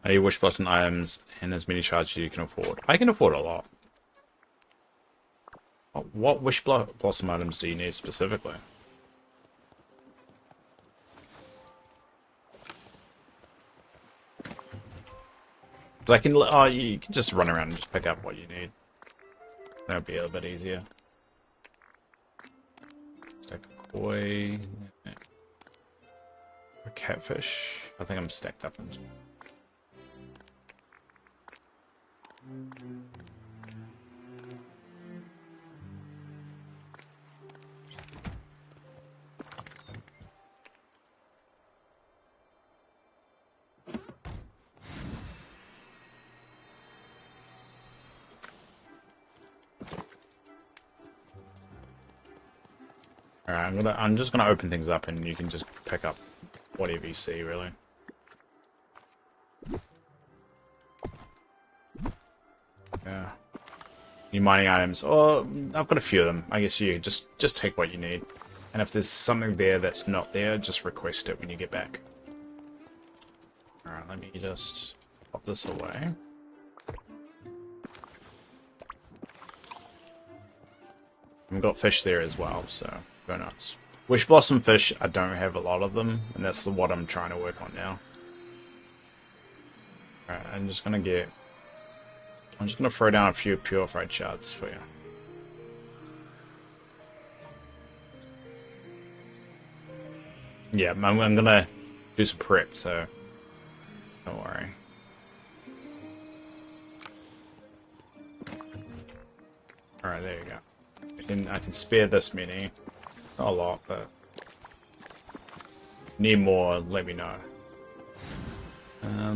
You wish button items and as many shards as you can afford. I can afford a lot. What wish blossom items do you need specifically? So I can. Oh, you can just run around and just pick up what you need. That would be a little bit easier. Stack of koi. A catfish. I think I'm stacked up in. Alright, I'm just gonna open things up and you can just pick up whatever you see, really. Yeah. New mining items. Oh, I've got a few of them. I guess you just take what you need. And if there's something there that's not there, just request it when you get back. Alright, let me just pop this away. We've got fish there as well, so go nuts. Wish blossom fish, I don't have a lot of them, and that's what I'm trying to work on now. Alright, I'm just gonna throw down a few purified shards for you. Yeah, I'm gonna do some prep, so don't worry. Alright, there you go. I can spare this many. Not a lot, but if you need more, let me know. I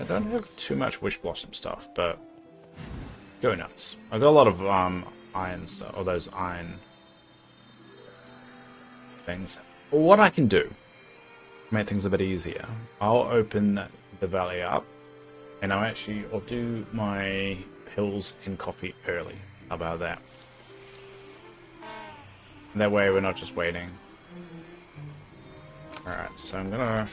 don't have too much Wish Blossom stuff, but go nuts. I got a lot of iron stuff, or those iron things. What I can do, make things a bit easier, I'll open the valley up, and I'll do my pills and coffee early. How about that? That way we're not just waiting. Alright, so I'm gonna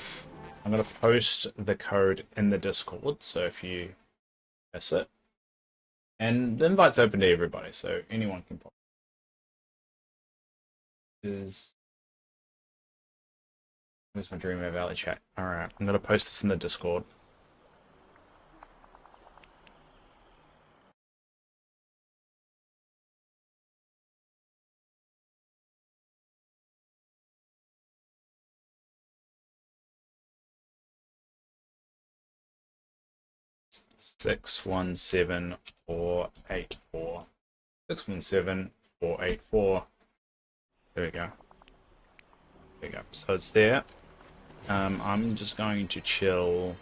post the code in the Discord, so if you miss it. And the invite's open to everybody, so anyone can pop. Where's my Dreamlight chat? Alright, I'm gonna post this in the Discord. Six one seven 484. 617 484. There we go. There we go. So it's there. I'm just going to chill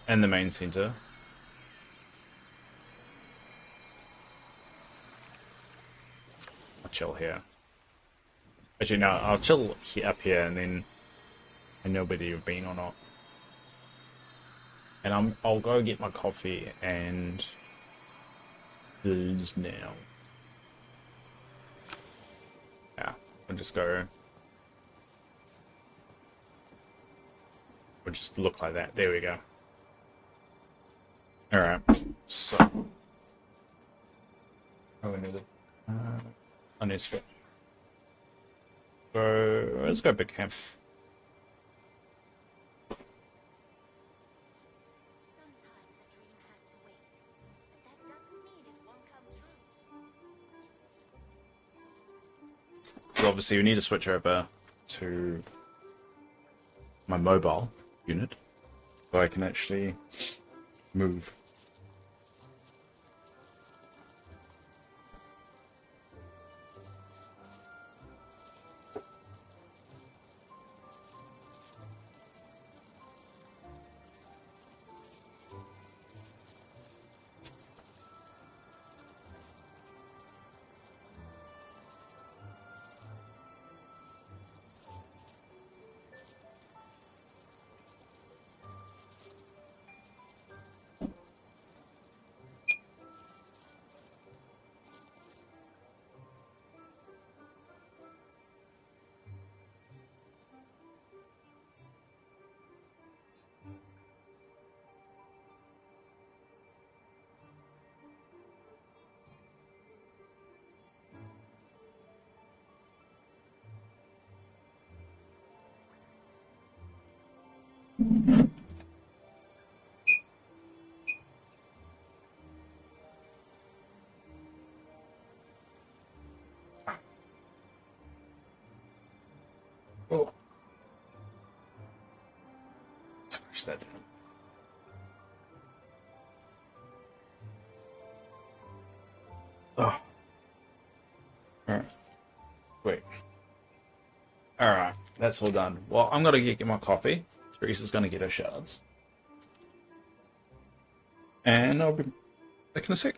in the main center. I'll chill here. Actually, no, I'll chill up here, and then I know whether you've been or not. And I'll go get my coffee and booze now. Yeah, I'll just go. We'll just look like that. There we go. Alright, so. Oh, I need to switch. So, let's go big camp. Obviously, we need to switch over to my mobile unit so I can actually move. Oh. Push that down. Oh. Alright. Wait. Alright, that's all done. Well, I'm gonna get my coffee. Teresa's gonna get her shards. And I'll be back in a sec.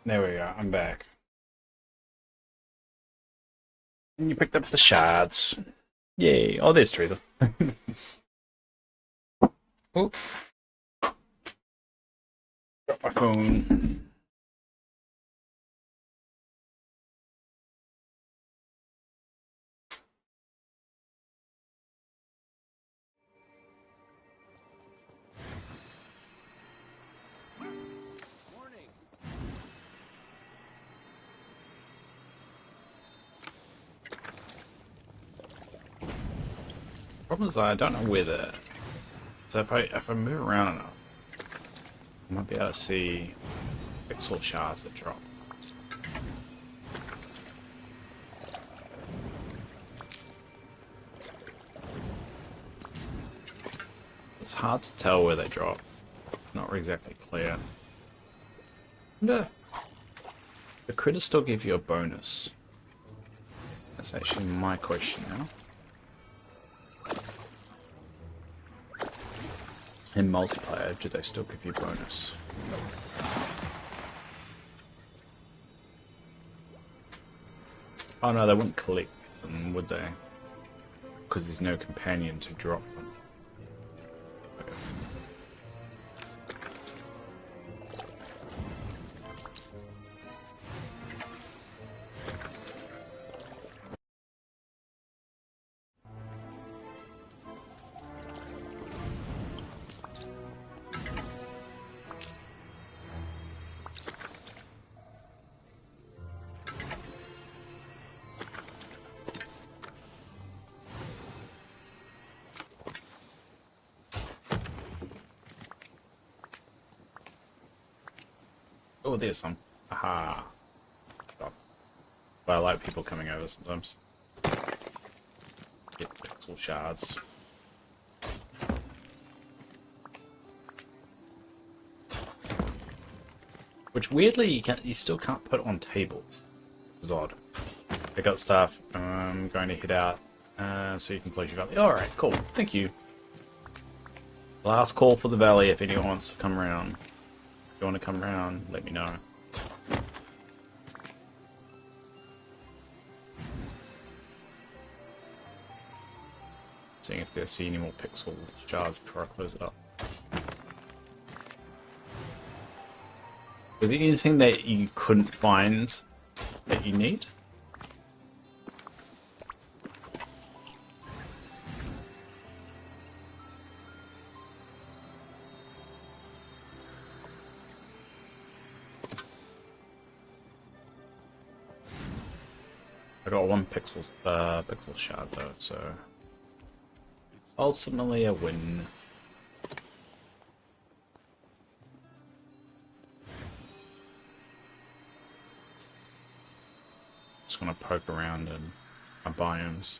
There we go, I'm back. And you picked up the shards. Yay. Oh, there's Treather. Oh, drop my phone. Problem is I don't know where the... So if I move around enough, I might be able to see pixel shards that drop. It's hard to tell where they drop. Not exactly clear. No. The critters still give you a bonus. That's actually my question now. In multiplayer, do they still give you bonus? Oh no, they wouldn't collect them, would they? Because there's no companion to drop them. Oh, there's some. Aha. Stop. But I like people coming over sometimes. Get pixel shards. Which weirdly you still can't put on tables. It's odd. I got stuff. I'm going to head out so you can close your valley. Alright, cool. Thank you. Last call for the valley if anyone wants to come around. If you want to come around, let me know. Seeing if they see any more pixel shards before I close it up. Was there anything that you couldn't find that you need? I got one pixel shard though, so ultimately a win. Just gonna poke around in my biomes.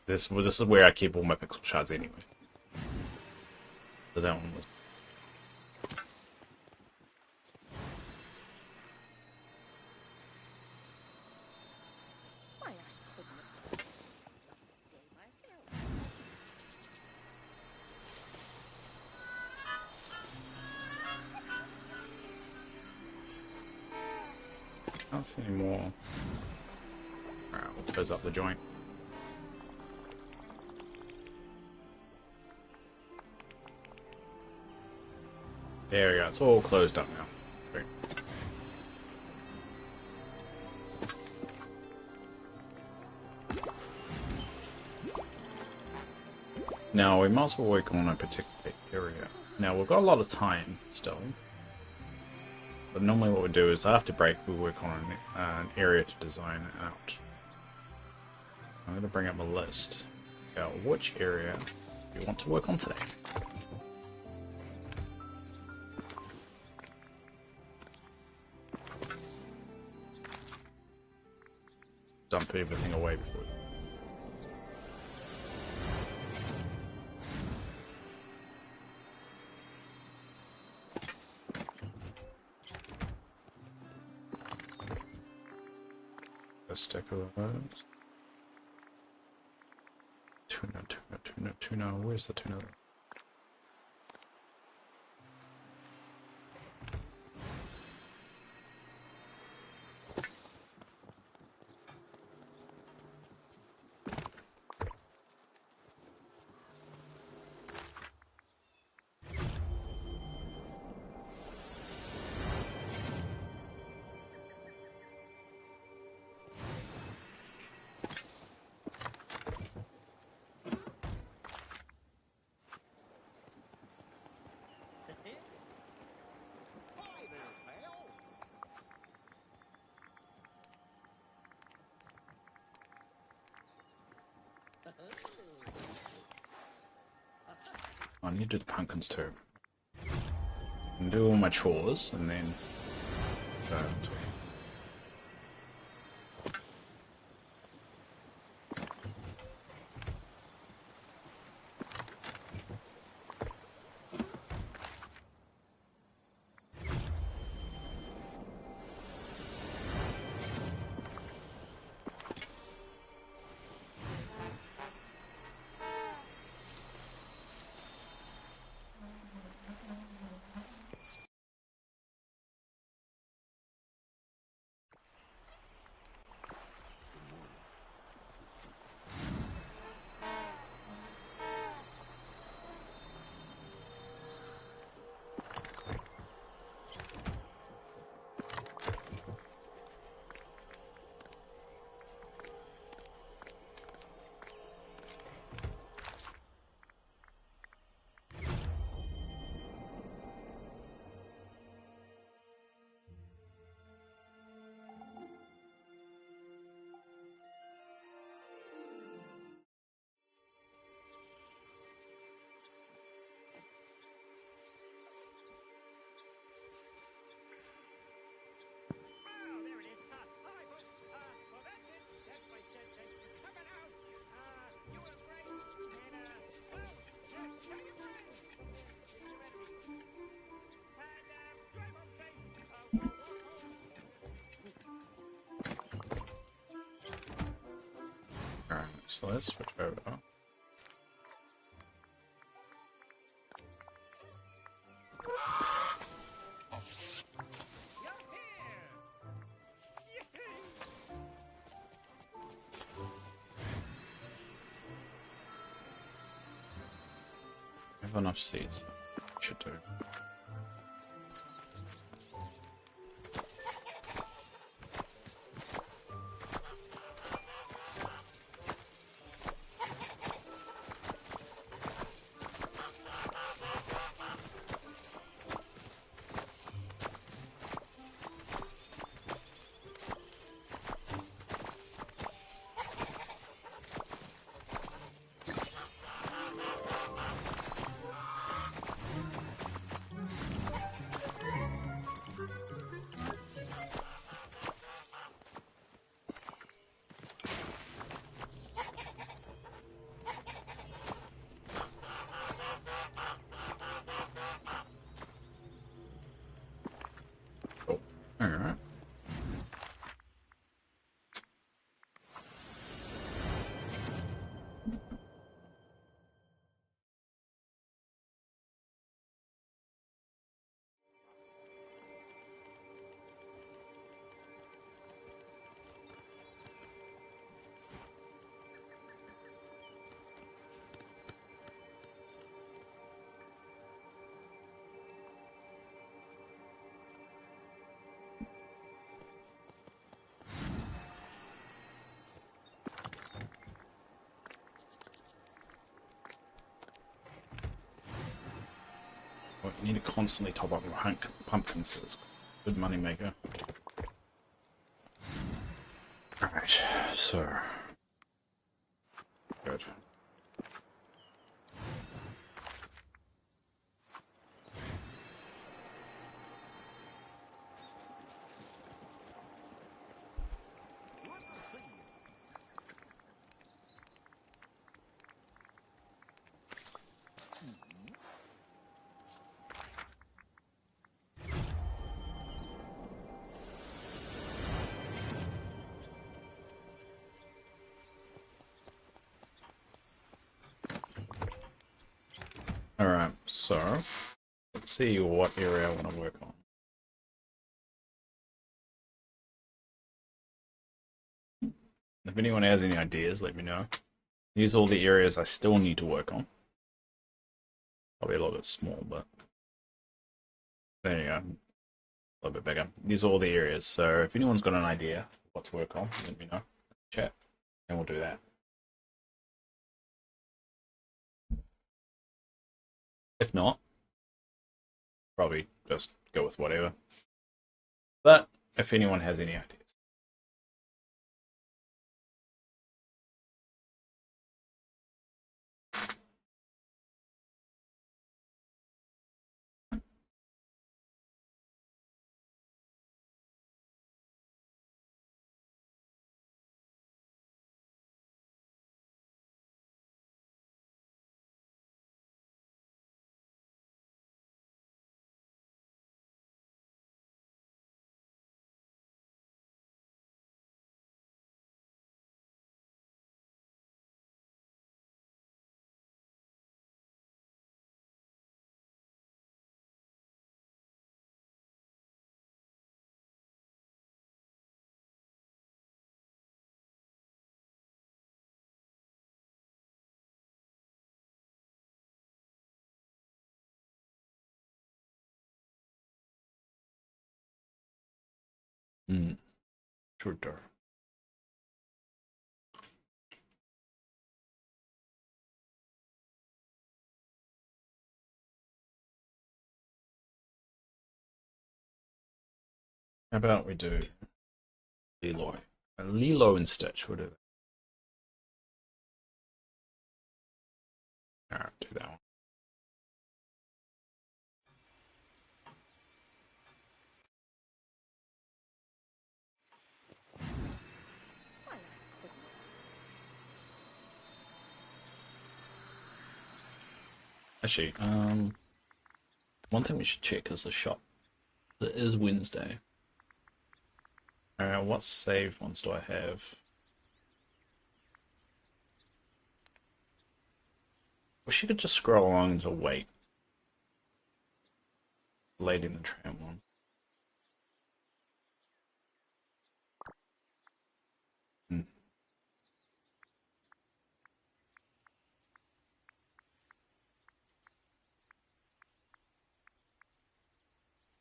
This is where I keep all my pixel shards anyway. So that one was. Why, I couldn't have day myself. Can't see any more. Alright, we'll close up the joint. There we go, it's all closed up now. Great. Now we might as well work on a particular area. Now we've got a lot of time still. But normally what we do is after break we work on an area to design out. I'm going to bring up a list about which area we want to work on today. Dump everything away before we... A stack of those. 2 tuna. Where's the tuna? I need to do the pumpkins too. And do all my chores and then. Alright, so let's switch over. I have enough seeds. Should do. Cool. Alright. Well, you need to constantly top up your pumpkins, so it's a good money maker. Alright, so. Good. Alright, so let's see what area I want to work on. If anyone has any ideas, let me know. These are all the areas I still need to work on. Probably a little bit small, but there you go. A little bit bigger. These are all the areas, so if anyone's got an idea what to work on, let me know. Chat, and we'll do that. If not, probably just go with whatever. But if anyone has any ideas. Shooter. How about we do Leroy? Lilo and Stitch, we'll do that. Alright, do that one. Why, I couldn't. Actually, one thing we should check is the shop. It is Wednesday. Alright, what save ones do I have? Wish you could just scroll along to wait. Late in the tram one. Hmm.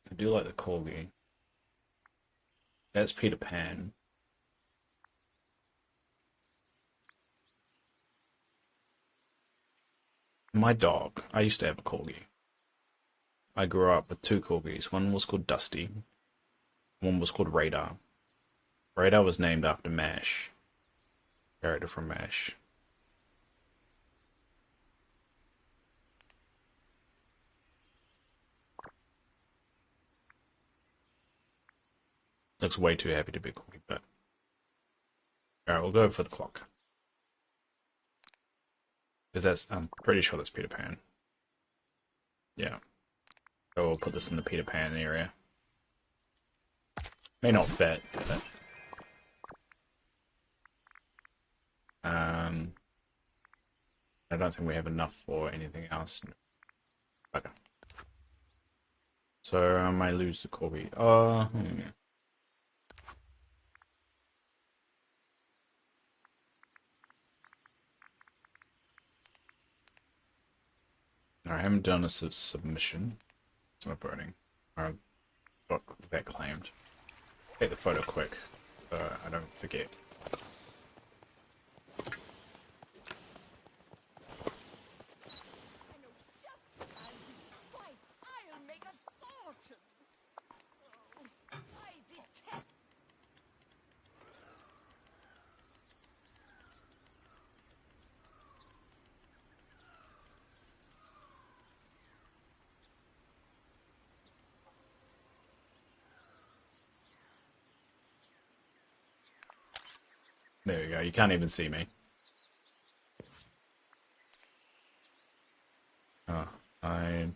I do like the corgi. That's Peter Pan. My dog. I used to have a corgi. I grew up with two corgis. One was called Dusty. One was called Radar. Radar was named after MASH. Character from MASH. Looks way too happy to be a corgi, but alright, we'll go for the clock. Because that's, I'm pretty sure that's Peter Pan. Yeah. So we'll put this in the Peter Pan area. May not fit, but... I don't think we have enough for anything else. Okay. So I might lose the corgi. I haven't done a submission. It's not burning. Or got that claimed. Take the photo quick, so I don't forget. I know just the time to fight. I'll make a fortune. Oh, I detest. There we go. You can't even see me. Oh, I...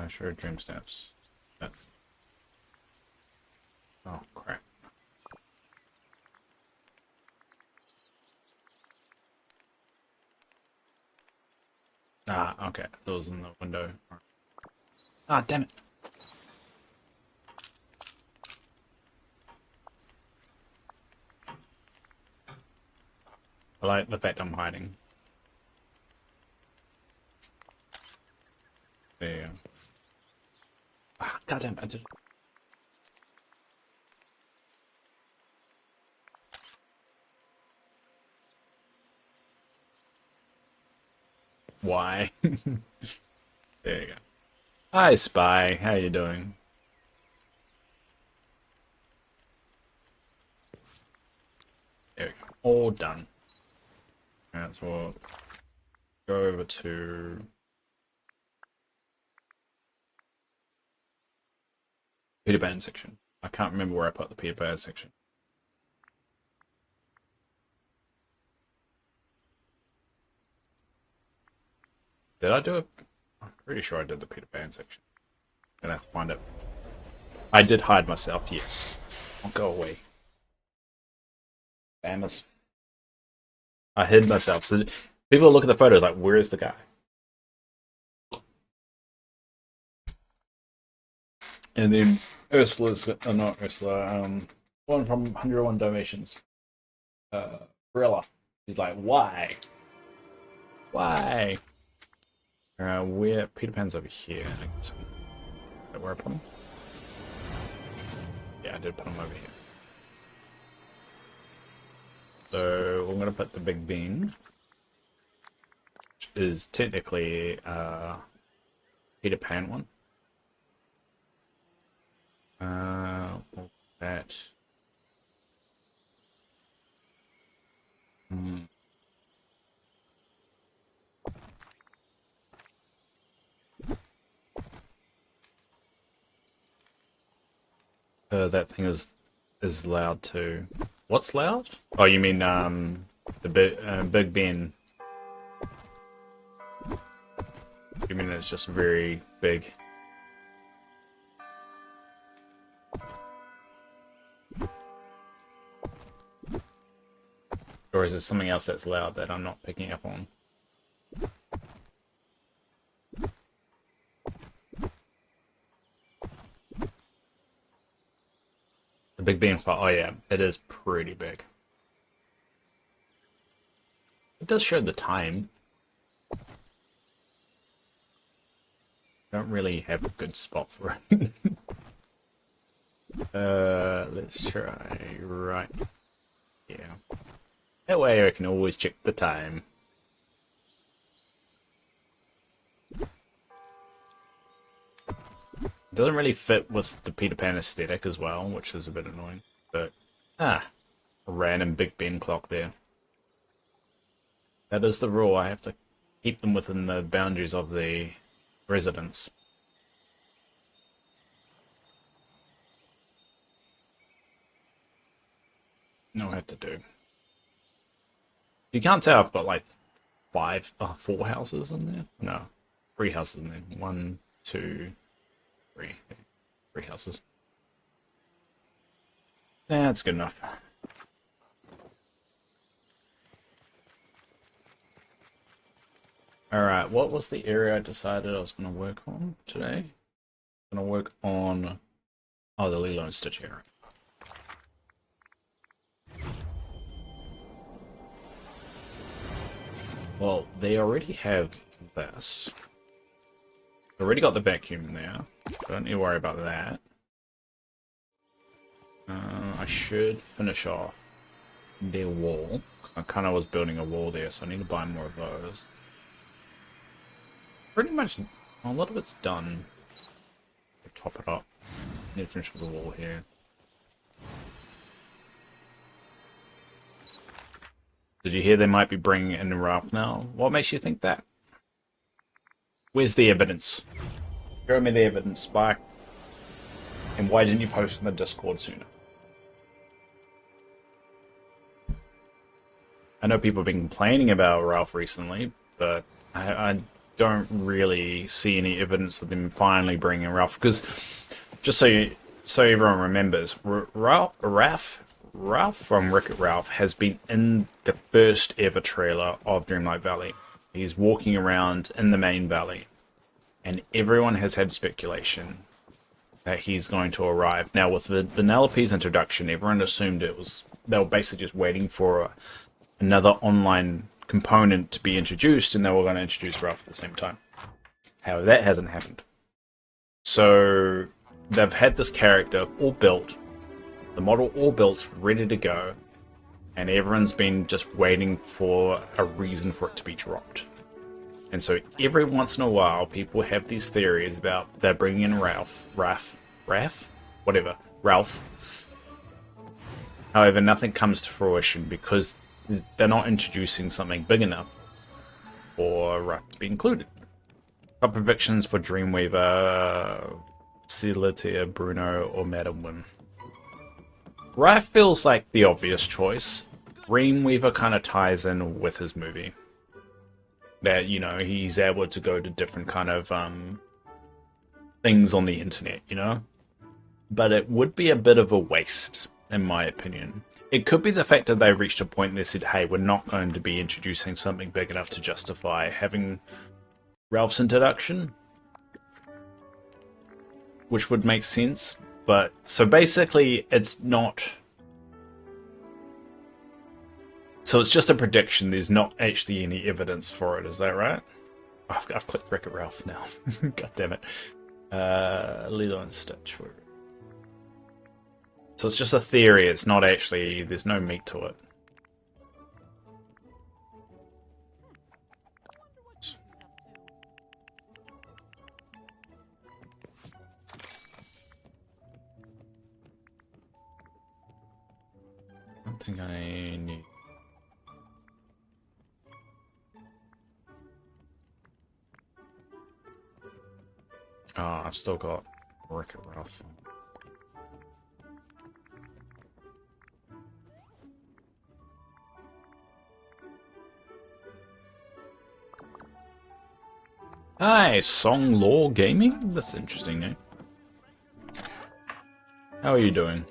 Sure, dream snaps. Oh, crap. Ah, okay. It was in the window. Ah, damn it. I like the fact I'm hiding. There you go. Ah, goddamn, I did. Why? There you go. Hi, Spy. How you doing? There we go. All done. Alright, so we'll go over to Peter Pan section. I can't remember where I put the Peter Pan section. Did I do it? I'm pretty sure I did the Peter Pan section. Gonna have to find it. I did hide myself, yes. I'll go away. Bammers. I hid myself. So people look at the photos like, where's the guy? And then Ursula's, not Ursula, one from 101 Dalmatians. Barilla. He's like, why? Why? Where Peter Pan's over here. I guess. Is that where I put him? Yeah, I did put him over here. So I'm gonna put the Big Bean, which is technically Peter Pan one. What's that? That thing is loud too. What's loud? Oh, you mean the Big Ben? You mean it's just very big? Or is it something else that's loud that I'm not picking up on? The Big Ben file. Oh yeah, it is pretty big. It does show the time. I don't really have a good spot for it. Let's try right. Yeah. That way I can always check the time. It doesn't really fit with the Peter Pan aesthetic as well, which is a bit annoying. But, a random Big Ben clock there. That is the rule. I have to keep them within the boundaries of the residence. No, I have to do. You can't tell I've got like four houses in there. No, 3 houses in there. 1, 2, 3. 3 houses. That's good enough. Alright, what was the area I decided I was going to work on today? I'm going to work on... Oh, the Lilo and Stitch area. Well, they already have this. They already got the vacuum there. Don't need to worry about that. I should finish off their wall, because I kind of was building a wall there, so I need to buy more of those. Pretty much, a lot of it's done. Top it up. Need to finish with the wall here. Did you hear they might be bringing in Ralph now? What makes you think that? Where's the evidence? Show me the evidence, Spike. And why didn't you post in the Discord sooner? I know people have been complaining about Ralph recently, but I don't really see any evidence of them finally bringing Ralph. Because, just so everyone remembers, Ralph from Wreck-It Ralph has been in the first ever trailer of Dreamlight Valley. He's walking around in the main valley, and everyone has had speculation that he's going to arrive. Now, with Vanellope's introduction, everyone assumed they were basically just waiting for another online component to be introduced, and they were going to introduce Ralph at the same time. However, that hasn't happened. So they've had this character all built, the model all built, ready to go, and everyone's been just waiting for a reason for it to be dropped. And so every once in a while, people have these theories about they're bringing in Ralph. However, nothing comes to fruition because they're not introducing something big enough for Ralph to be included. Top predictions for Dreamweaver, Celitia, Bruno, or Madam Wim. Ralph feels like the obvious choice. Dreamweaver kind of ties in with his movie. That, you know, he's able to go to different kind of things on the internet, you know? But it would be a bit of a waste, in my opinion. It could be the fact that they reached a point they said, hey, we're not going to be introducing something big enough to justify having Ralph's introduction. Which would make sense. But, so basically, it's not... So it's just a prediction, there's not actually any evidence for it, is that right? Oh, I've clicked Wreck-It Ralph now. God damn it. Lilo and Stitch. So it's just a theory, it's not actually, there's no meat to it. I don't think I need... Oh, I've still got Wreck-It Ralph. Hi, Song Law Gaming? That's an interesting name. How are you doing?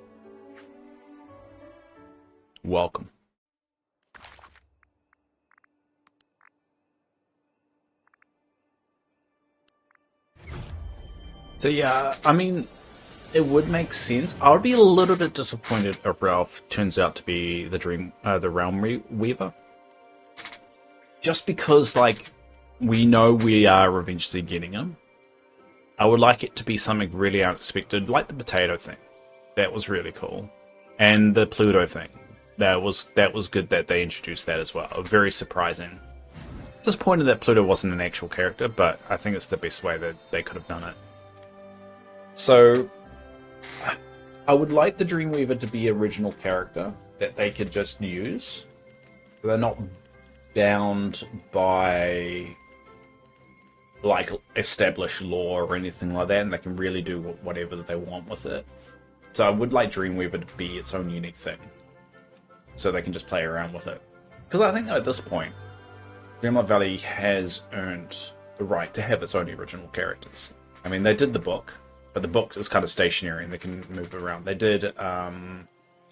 Welcome. So yeah, I mean, it would make sense. I would be a little bit disappointed if Ralph turns out to be the Realm Weaver. Just because, like, we know we are eventually getting him. I would like it to be something really unexpected, like the potato thing. That was really cool. And the Pluto thing. That was good that they introduced that as well. Very surprising. Disappointed that Pluto wasn't an actual character, but I think it's the best way that they could have done it. So, I would like the Dreamweaver to be an original character that they could just use. They're not bound by, like, established law or anything like that, and they can really do whatever they want with it. So I would like Dreamweaver to be its own unique thing, so they can just play around with it. Because I think at this point, Dreamlight Valley has earned the right to have its own original characters. I mean, they did the book, but the book is kind of stationary and they can move around. They did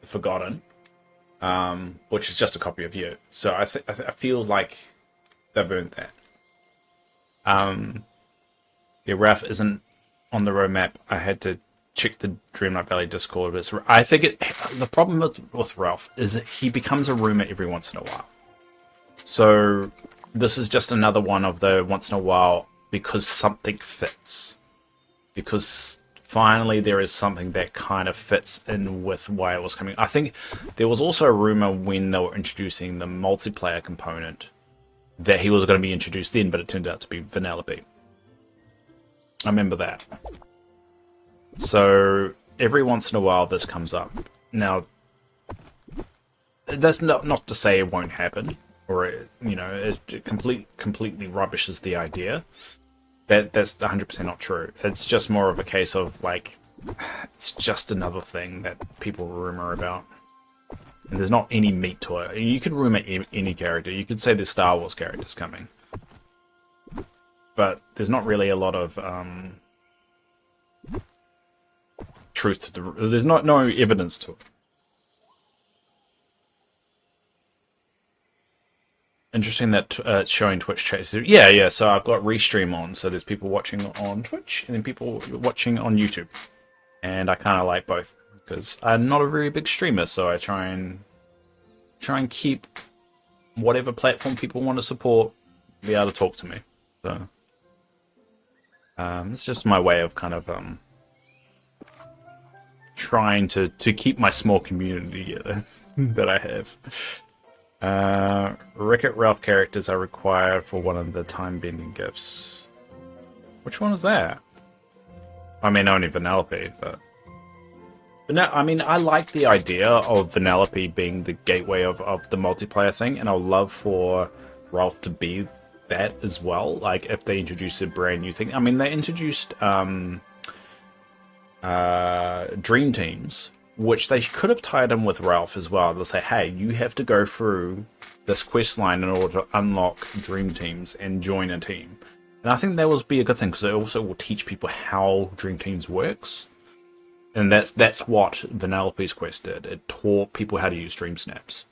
Forgotten, which is just a copy of you. So I feel like they've earned that. Yeah, Ralph isn't on the roadmap. I had to check the Dreamlight Valley Discord. I think the problem with Ralph is that he becomes a rumor every once in a while. So this is just another one of the once in a while because something fits. Because finally there is something that kind of fits in with why it was coming. I think there was also a rumor when they were introducing the multiplayer component that he was going to be introduced then, but it turned out to be Vanellope. I remember that. So every once in a while this comes up. Now, that's not to say it won't happen, or it completely rubbishes the idea. That's 100% not true. It's just more of a case of, like, it's just another thing that people rumor about. And there's not any meat to it. You could rumor any character. You could say there's Star Wars characters coming. But there's not really a lot of truth to the... There's no evidence to it. Interesting that it's showing Twitch chat. Yeah, yeah. So I've got Restream on, so there's people watching on Twitch and then people watching on YouTube, and I kind of like both because I'm not a very big streamer, so I try and keep whatever platform people want to support, be able to talk to me. So it's just my way of kind of trying to keep my small community that I have. Wreck-It Ralph characters are required for one of the time-bending gifts. Which one is that? I mean, only Vanellope, but no, I mean, I like the idea of Vanellope being the gateway of the multiplayer thing, and I'd love for Ralph to be that as well. Like, if they introduce a brand new thing. I mean, they introduced Dream Teams, which they could have tied in with Ralph as well. They'll say, hey, you have to go through this quest line in order to unlock Dream Teams and join a team. And I think that will be a good thing, because it also will teach people how Dream Teams works. And that's what Vanellope's quest did. It taught people how to use Dream Snaps.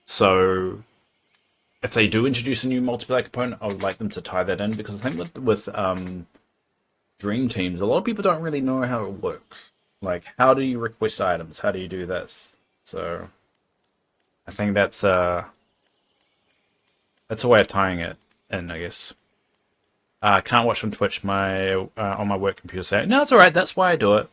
So if they do introduce a new multiplayer component, I would like them to tie that in, because I think with Dream Teams, a lot of people don't really know how it works. Like, how do you request items? How do you do this? So I think that's a way of tying it in, I guess. I can't watch on Twitch on my work computer. Say, no, it's alright, that's why I do it.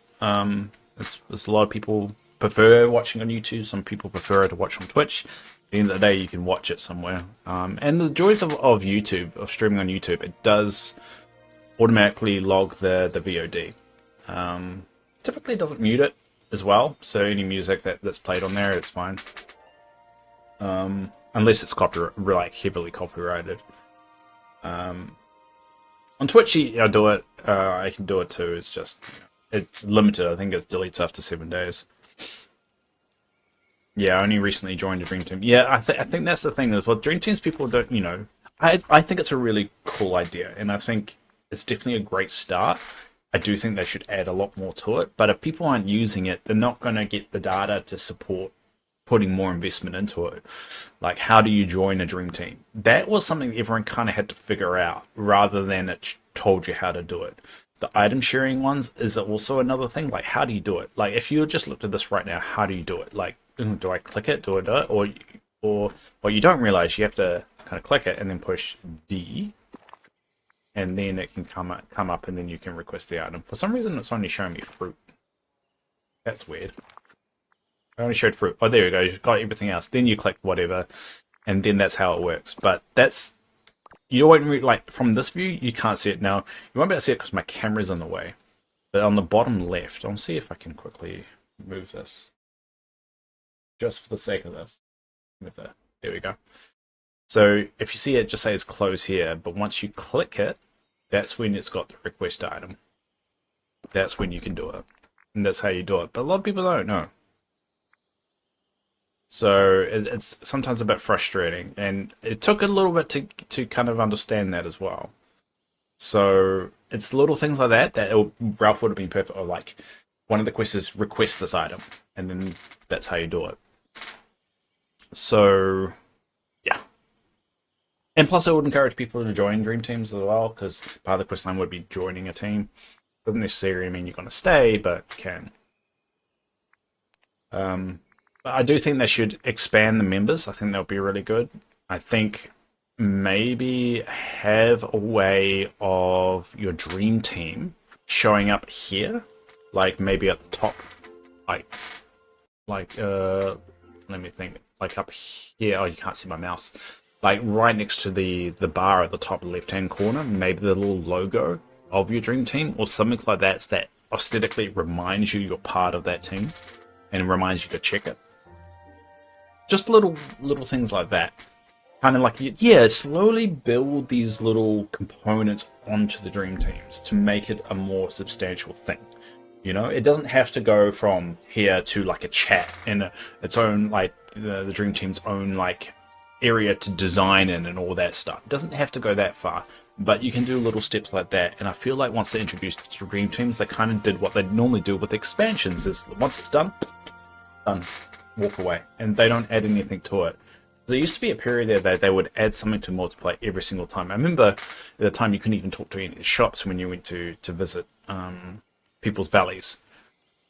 It's a lot of people prefer watching on YouTube. Some people prefer to watch on Twitch. At the end of the day, you can watch it somewhere. And the joys of YouTube, of streaming on YouTube, it does automatically log the VOD. Typically it doesn't mute it as well, so any music that's played on there, it's fine. Unless it's like heavily copyrighted. On Twitch, I do it. I can do it too. It's just, it's limited. I think it deletes after 7 days. Yeah, I only recently joined a Dream Team. Yeah, I think that's the thing. Well, Dream Teams people don't, I think it's a really cool idea, and I think it's definitely a great start. I do think they should add a lot more to it, but if people aren't using it, they're not going to get the data to support putting more investment into it. Like, how do you join a Dream Team? That was something everyone kind of had to figure out, rather than it told you how to do it. The item sharing ones is also another thing. Like, how do you do it? Like, if you just looked at this right now, how do you do it? Like, do I click it? Do I do it? Or what you don't realize, you have to kind of click it and then push D, and then it can come up, and then you can request the item. For some reason, it's only showing me fruit. That's weird. I only showed fruit. Oh, there we go. You've got everything else. Then you click whatever, and then that's how it works. But that's, you won't like, from this view, you can't see it now. You won't be able to see it because my camera's in the way. But on the bottom left, I'll see if I can quickly move this, just for the sake of this. Move that. There we go. So if you see it, just says close here. But once you click it, that's when it's got the request item. That's when you can do it. And that's how you do it. But a lot of people don't know. So it's sometimes a bit frustrating. And it took a little bit to kind of understand that as well. So it's little things like that Ralph would have been perfect. Or like, one of the quests is request this item. And then that's how you do it. So, yeah. And plus, I would encourage people to join Dream Teams as well, because part of the quest line would be joining a team. Doesn't necessarily mean you're going to stay, but can. But I do think they should expand the members. I think that would be really good. I think maybe have a way of your Dream Team showing up here, like maybe at the top, like let me think, like up here. Oh, you can't see my mouse. Like right next to the bar at the top left-hand corner, maybe the little logo of your Dream Team or something like that, that aesthetically reminds you you're part of that team and reminds you to check it. Just little things like that. Kind of like, yeah, slowly build these little components onto the Dream Teams to make it a more substantial thing. You know, it doesn't have to go from here to like a chat in its own, like the Dream Team's own like area to design in and all that stuff. It doesn't have to go that far, but you can do little steps like that. And I feel like once they introduced Dream Teams, they kind of did what they normally do with expansions: is once it's done, walk away, and they don't add anything to it. There used to be a period there that they would add something to multiplayer every single time. I remember at the time you couldn't even talk to any shops when you went to visit people's valleys.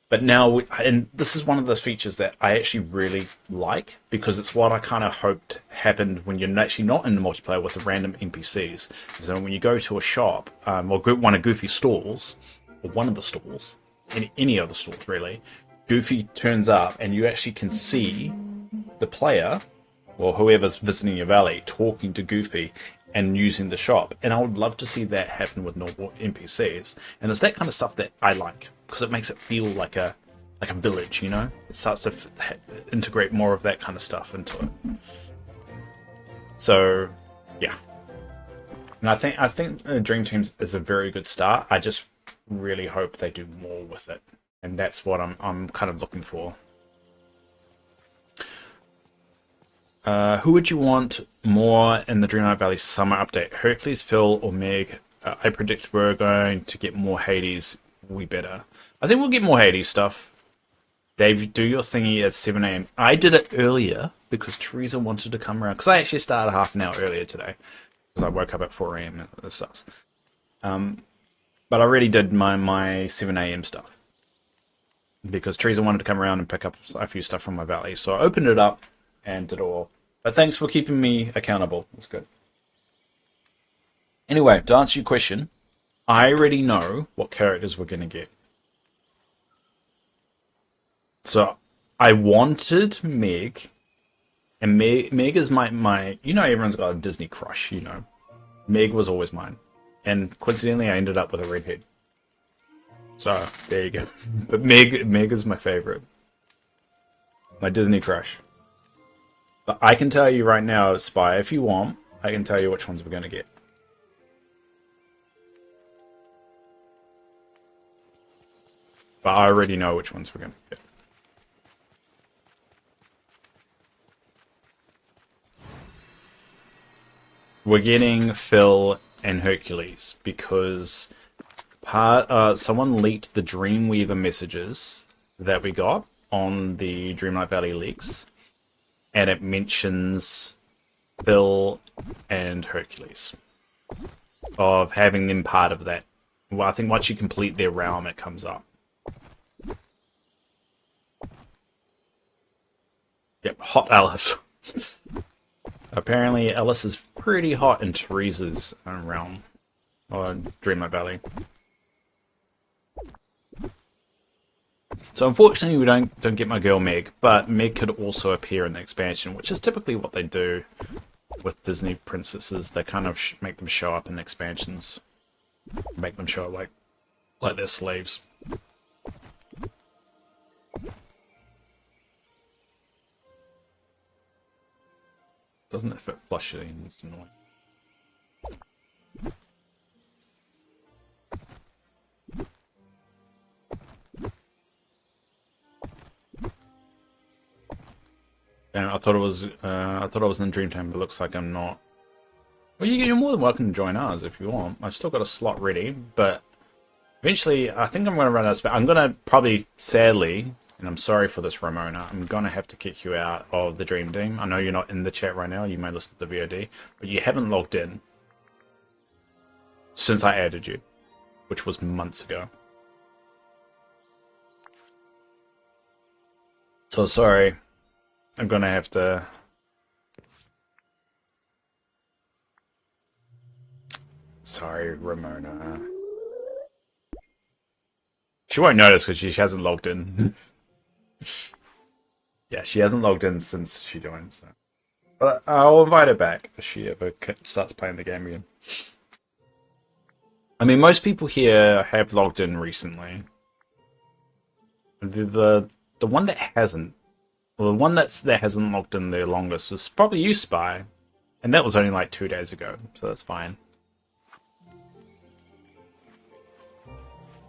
But now, and this is one of those features that I actually really like, because it's what I kind of hoped happened when you're actually not in the multiplayer with the random NPCs. So when you go to a shop, or one of Goofy's stalls, or one of the stalls, any of the stalls really, Goofy turns up and you actually can see the player, or whoever's visiting your valley, talking to Goofy and using the shop. And I would love to see that happen with normal NPCs. And it's that kind of stuff that I like, because it makes it feel like a village, you know? It starts to integrate more of that kind of stuff into it. So, yeah. And I think Dream Teams is a very good start. I just really hope they do more with it. And that's what I'm kind of looking for. Who would you want more in the Dreamlight Valley summer update? Hercules, Phil, or Meg? I predict we're going to get more Hades. We better. I think we'll get more Hades stuff. Dave, do your thingy at 7 a.m. I did it earlier because Teresa wanted to come around. Because I actually started half an hour earlier today. Because I woke up at 4 a.m. This sucks. But I already did my 7 a.m. stuff. Because Teresa wanted to come around and pick up a few stuff from my valley. So I opened it up and did it all. But thanks for keeping me accountable. That's good. Anyway, to answer your question, I already know what characters we're going to get. So I wanted Meg, and Meg is my you know, everyone's got a Disney crush, you know. Meg was always mine. And coincidentally I ended up with a redhead. So there you go. But Meg is my favorite. My Disney crush. But I can tell you right now, Spy, if you want, I can tell you which ones we're gonna get. But I already know which ones we're gonna get. We're getting Phil and Hercules because someone leaked the Dreamweaver messages that we got on the Dreamlight Valley leaks, and it mentions Phil and Hercules, of having them part of that. Well, I think once you complete their realm, it comes up. Yep, hot Alice. Apparently, Alice is pretty hot in Teresa's realm, or Dreamlight Valley. So unfortunately, we don't get my girl Meg, but Meg could also appear in the expansion, which is typically what they do with Disney princesses. They kind of make them show up in expansions, make them show up like they're slaves. Doesn't it fit flushing? It's annoying. And I thought it was in Dreamtime, but it looks like I'm not. Well, you're more than welcome to join ours if you want. I've still got a slot ready, but eventually I think I'm going to run out of space. I'm going to probably, sadly, and I'm sorry for this, Ramona, I'm going to have to kick you out of the Dream Team. I know you're not in the chat right now. You may listen to the VOD, but you haven't logged in since I added you, which was months ago. So sorry. I'm going to have to... Sorry, Ramona. She won't notice because she hasn't logged in. Yeah, she hasn't logged in since she joined. So. But I'll invite her back if she ever starts playing the game again. I mean, most people here have logged in recently. The one that hasn't, well, the one that hasn't logged in the longest is probably you, Spy, and that was only like 2 days ago, so that's fine.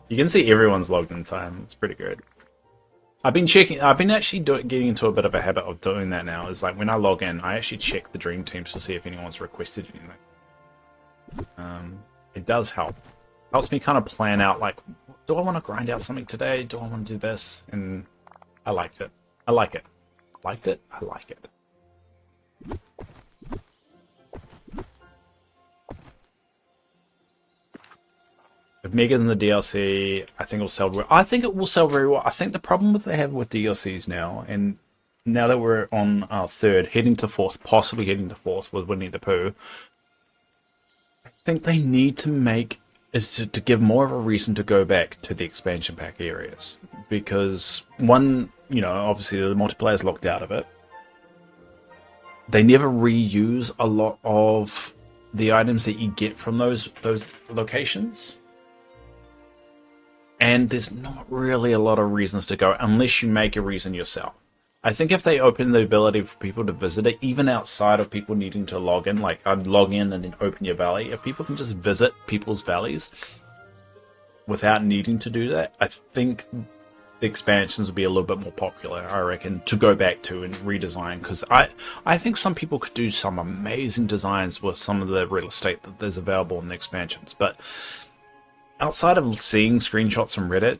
You can see everyone's logged in time. It's pretty good. I've been actually getting into a bit of a habit of doing that now. Is like when I log in, I actually check the Dream Teams to see if anyone's requested anything. It does help. Helps me kind of plan out, like, do I want to grind out something today? Do I want to do this? And I liked it. I like it. Liked it? I like it. If Mega's in the DLC, I think it'll sell. I think it will sell very well. I think the problem that they have with DLCs now, and now that we're on our third, heading to fourth, possibly heading to fourth with Winnie the Pooh, I think they need to make is to give more of a reason to go back to the expansion pack areas, because one, obviously the multiplayer's locked out of it. They never reuse a lot of the items that you get from those locations. And there's not really a lot of reasons to go unless you make a reason yourself. I think if they open the ability for people to visit it, even outside of people needing to log in, like I'd log in and then open your valley, if people can just visit people's valleys without needing to do that, I think the expansions would be a little bit more popular, I reckon, to go back to and redesign. Because I think some people could do some amazing designs with some of the real estate that there's available in the expansions. But outside of seeing screenshots from Reddit,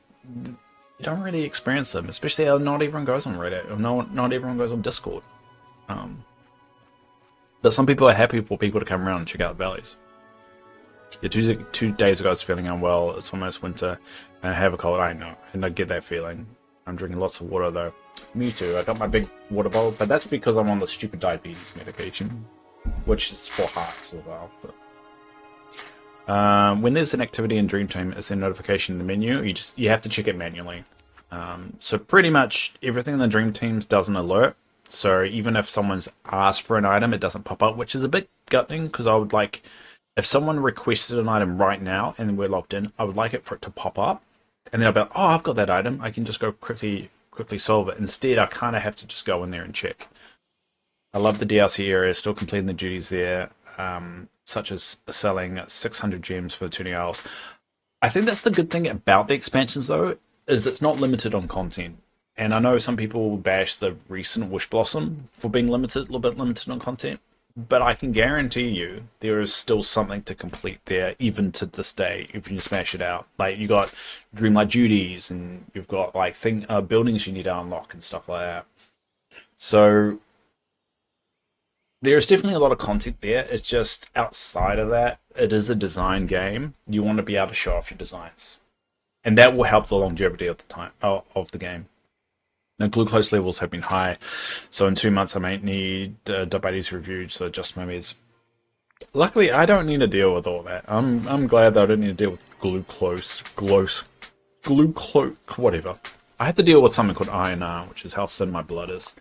you don't really experience them, especially how not everyone goes on Reddit, or not everyone goes on Discord. But some people are happy for people to come around and check out the valleys. Yeah, 2 days ago I was feeling unwell. It's almost winter, and I have a cold. I know, and I get that feeling. I'm drinking lots of water though. Me too. I got my big water bottle, but that's because I'm on the stupid diabetes medication, which is for hearts as well. But when there's an activity in Dream Team, it's a notification in the menu. You have to check it manually. So pretty much everything in the Dream Teams does an alert. So even if someone's asked for an item, it doesn't pop up, which is a bit gutting, because I would like, if someone requested an item right now and we're logged in, I would like it for it to pop up, and then I'll be like, oh, I've got that item. I can just go quickly solve it. Instead, I kind of have to just go in there and check. I love the DLC area, still completing the duties there. Such as selling 600 gems for the tuning hours. I think that's the good thing about the expansions, though, is it's not limited on content. And I know some people will bash the recent Wish Blossom for being a little bit limited on content, but I can guarantee you there is still something to complete there, even to this day, if you smash it out. Like, you got Dreamlight duties, and you've got like buildings you need to unlock and stuff like that. So there's definitely a lot of content there. It's just outside of that, it is a design game. You want to be able to show off your designs, and that will help the longevity of the game. Now, glucose levels have been high, so in 2 months I might need diabetes reviewed, so adjust my meds. Luckily, I don't need to deal with all that. I'm glad that I don't need to deal with glucose, whatever. I have to deal with something called INR, which is how thin my blood is.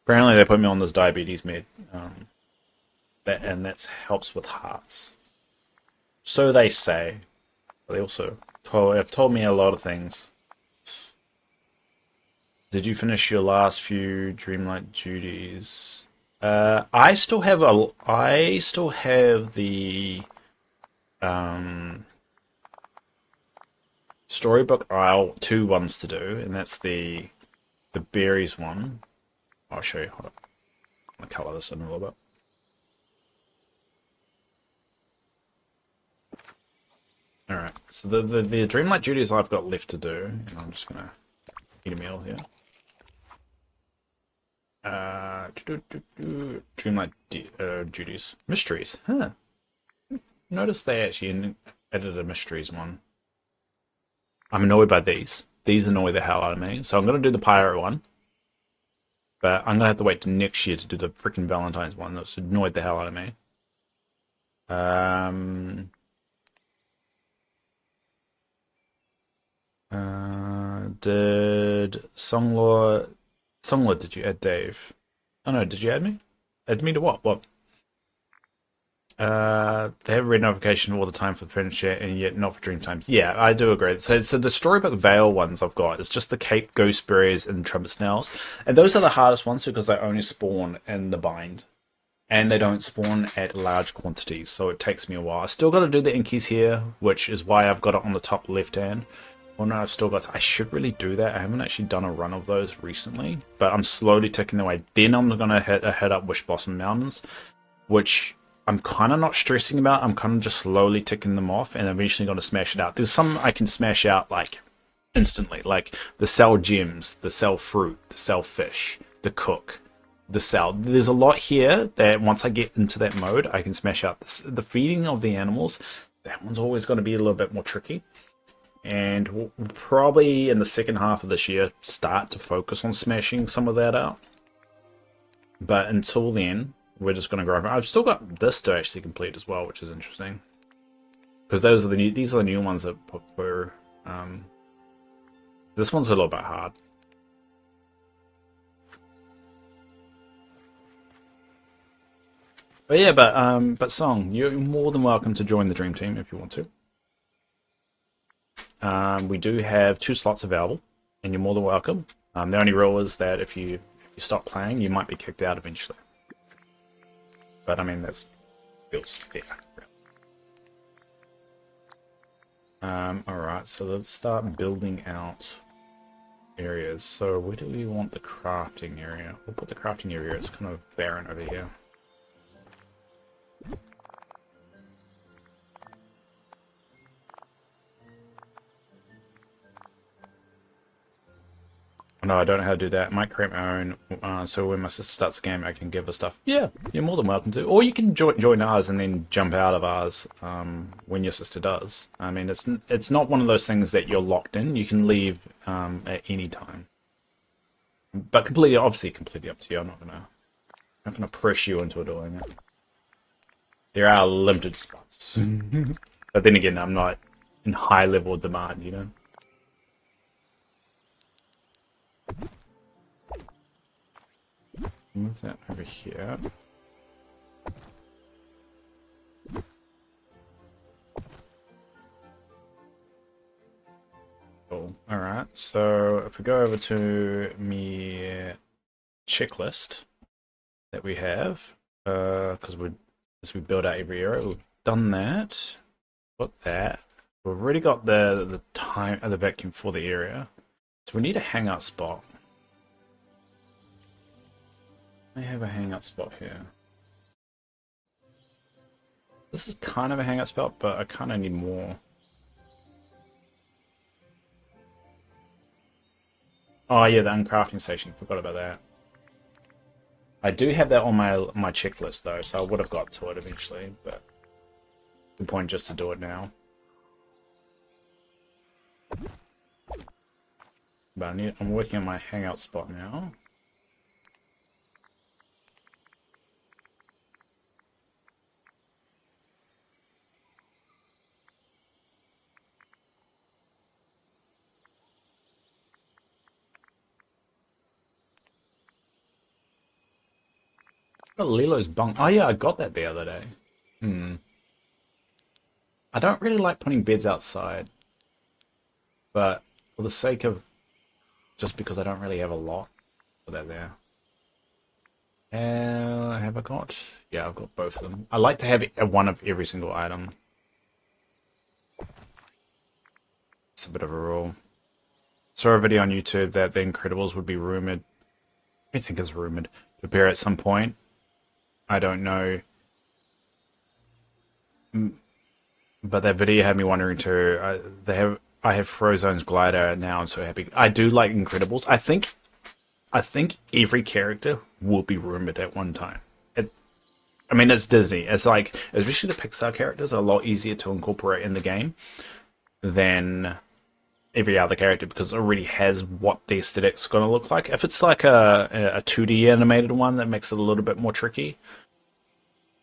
Apparently, they put me on this diabetes med, and that helps with hearts. So they say. They also have told me a lot of things. Did you finish your last few Dreamlight duties? I still have the Storybook Isle 2 ones to do, and that's the berries one. I'll show you. Hold on. I'm gonna color this in a little bit. Alright, so the Dreamlight duties I've got left to do, and I'm just gonna eat a meal here. Dreamlight duties. Mysteries. Huh. Notice they actually added a mysteries one. I'm annoyed by these. These annoy the hell out of me. So I'm going to do the pirate one. But I'm going to have to wait till next year to do the freaking Valentine's one. That's annoyed the hell out of me. Did Songlaw, did you add Dave? Oh no, did you add me? Add me to what? What? They have a red notification all the time for furniture, and yet not for dream times. Yeah, I do agree. So the Storybook Vale ones I've got is just the Cape Gooseberries and Trumpet Snails, and those are the hardest ones because they only spawn in the bind, and they don't spawn at large quantities, so it takes me a while. I still got to do the Inkies here, which is why I've got it on the top left hand. Well, no, I've still got. I should really do that. I haven't actually done a run of those recently, but I'm slowly ticking away. Then I'm gonna head up Wish Blossom Mountains, which I'm kind of not stressing about. I'm kind of just slowly ticking them off, and eventually going to smash it out. There's some I can smash out like instantly, like the sell gems, the sell fruit, the sell fish, the cook, the sell. There's a lot here that once I get into that mode, I can smash out. The feeding of the animals, that one's always going to be a little bit more tricky. And we'll probably in the second half of this year start to focus on smashing some of that out. But until then, we're just going to grow. I've still got this to actually complete as well, which is interesting. Because these are the new ones that were. This one's a little bit hard. But yeah, but Song, you're more than welcome to join the Dream Team if you want to. We do have 2 slots available, and you're more than welcome. The only rule is that if you stop playing, you might be kicked out eventually. But I mean, that feels fair. Alright, so let's start building out areas. So where do we want the crafting area? We'll put the crafting area, it's kind of barren over here. No, I don't know how to do that. I might create my own, so when my sister starts the game, I can give her stuff. Yeah, you're more than welcome to. Or you can join ours and then jump out of ours when your sister does. I mean, it's not one of those things that you're locked in. You can leave at any time. But obviously completely up to you. I'm not gonna press you into doing it. There are limited spots. But then again, I'm not in high level demand, you know? Move that over here. Cool. Alright, so if we go over to me checklist that we have, because as we build out every area, we've done that. Got that. We've already got the vacuum for the area. So we need a hangout spot. I have a hangout spot here. This is kind of a hangout spot, but I kind of need more. Oh yeah, the uncrafting station. Forgot about that. I do have that on my checklist though, so I would have got to it eventually, but the point just to do it now. But I'm working on my hangout spot now. Got Lilo's bunk. Oh yeah, I got that the other day. I don't really like putting beds outside, but for the sake of just because I don't really have a lot, put that there. Have I got? Yeah, I've got both of them. I like to have one of every single item. It's a bit of a rule. Saw a video on YouTube that The Incredibles would be rumored. I think it's rumored to appear at some point. I don't know. But that video had me wondering too. I have Frozone's glider now. I'm so happy. I do like Incredibles. I think every character will be rumored at one time. I mean, it's Disney. It's like, especially the Pixar characters are a lot easier to incorporate in the game than every other character because it already has what the aesthetic's going to look like. If it's like a 2D animated one, that makes it a little bit more tricky.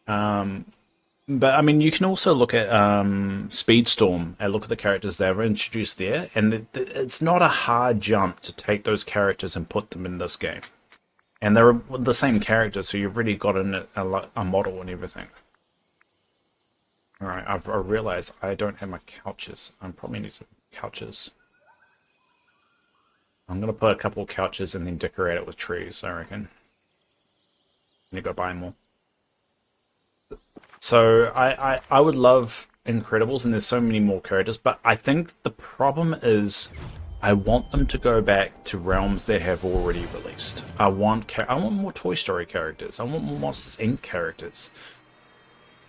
But I mean, you can also look at Speedstorm and look at the characters that were introduced there, and it's not a hard jump to take those characters and put them in this game. And they're the same characters, so you've already got a model and everything. Alright, I realized I don't have my couches. I probably need some couches. I'm going to put a couple of couches and then decorate it with trees, I reckon. And go buy more. So I would love Incredibles, and there's so many more characters, but I think the problem is I want them to go back to realms they have already released. I want more Toy Story characters. I want more Monsters Inc. characters.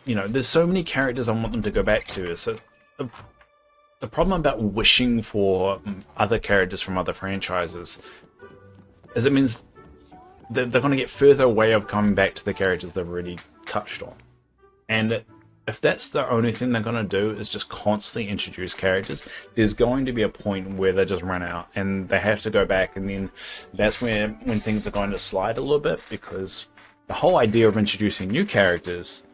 You know, there's so many characters I want them to go back to. So the problem about wishing for other characters from other franchises is it means they're going to get further away of coming back to the characters they've already touched on. And if that's the only thing they're going to do is just constantly introduce characters, there's going to be a point where they just run out and they have to go back, and then that's when things are going to slide a little bit, because the whole idea of introducing new characters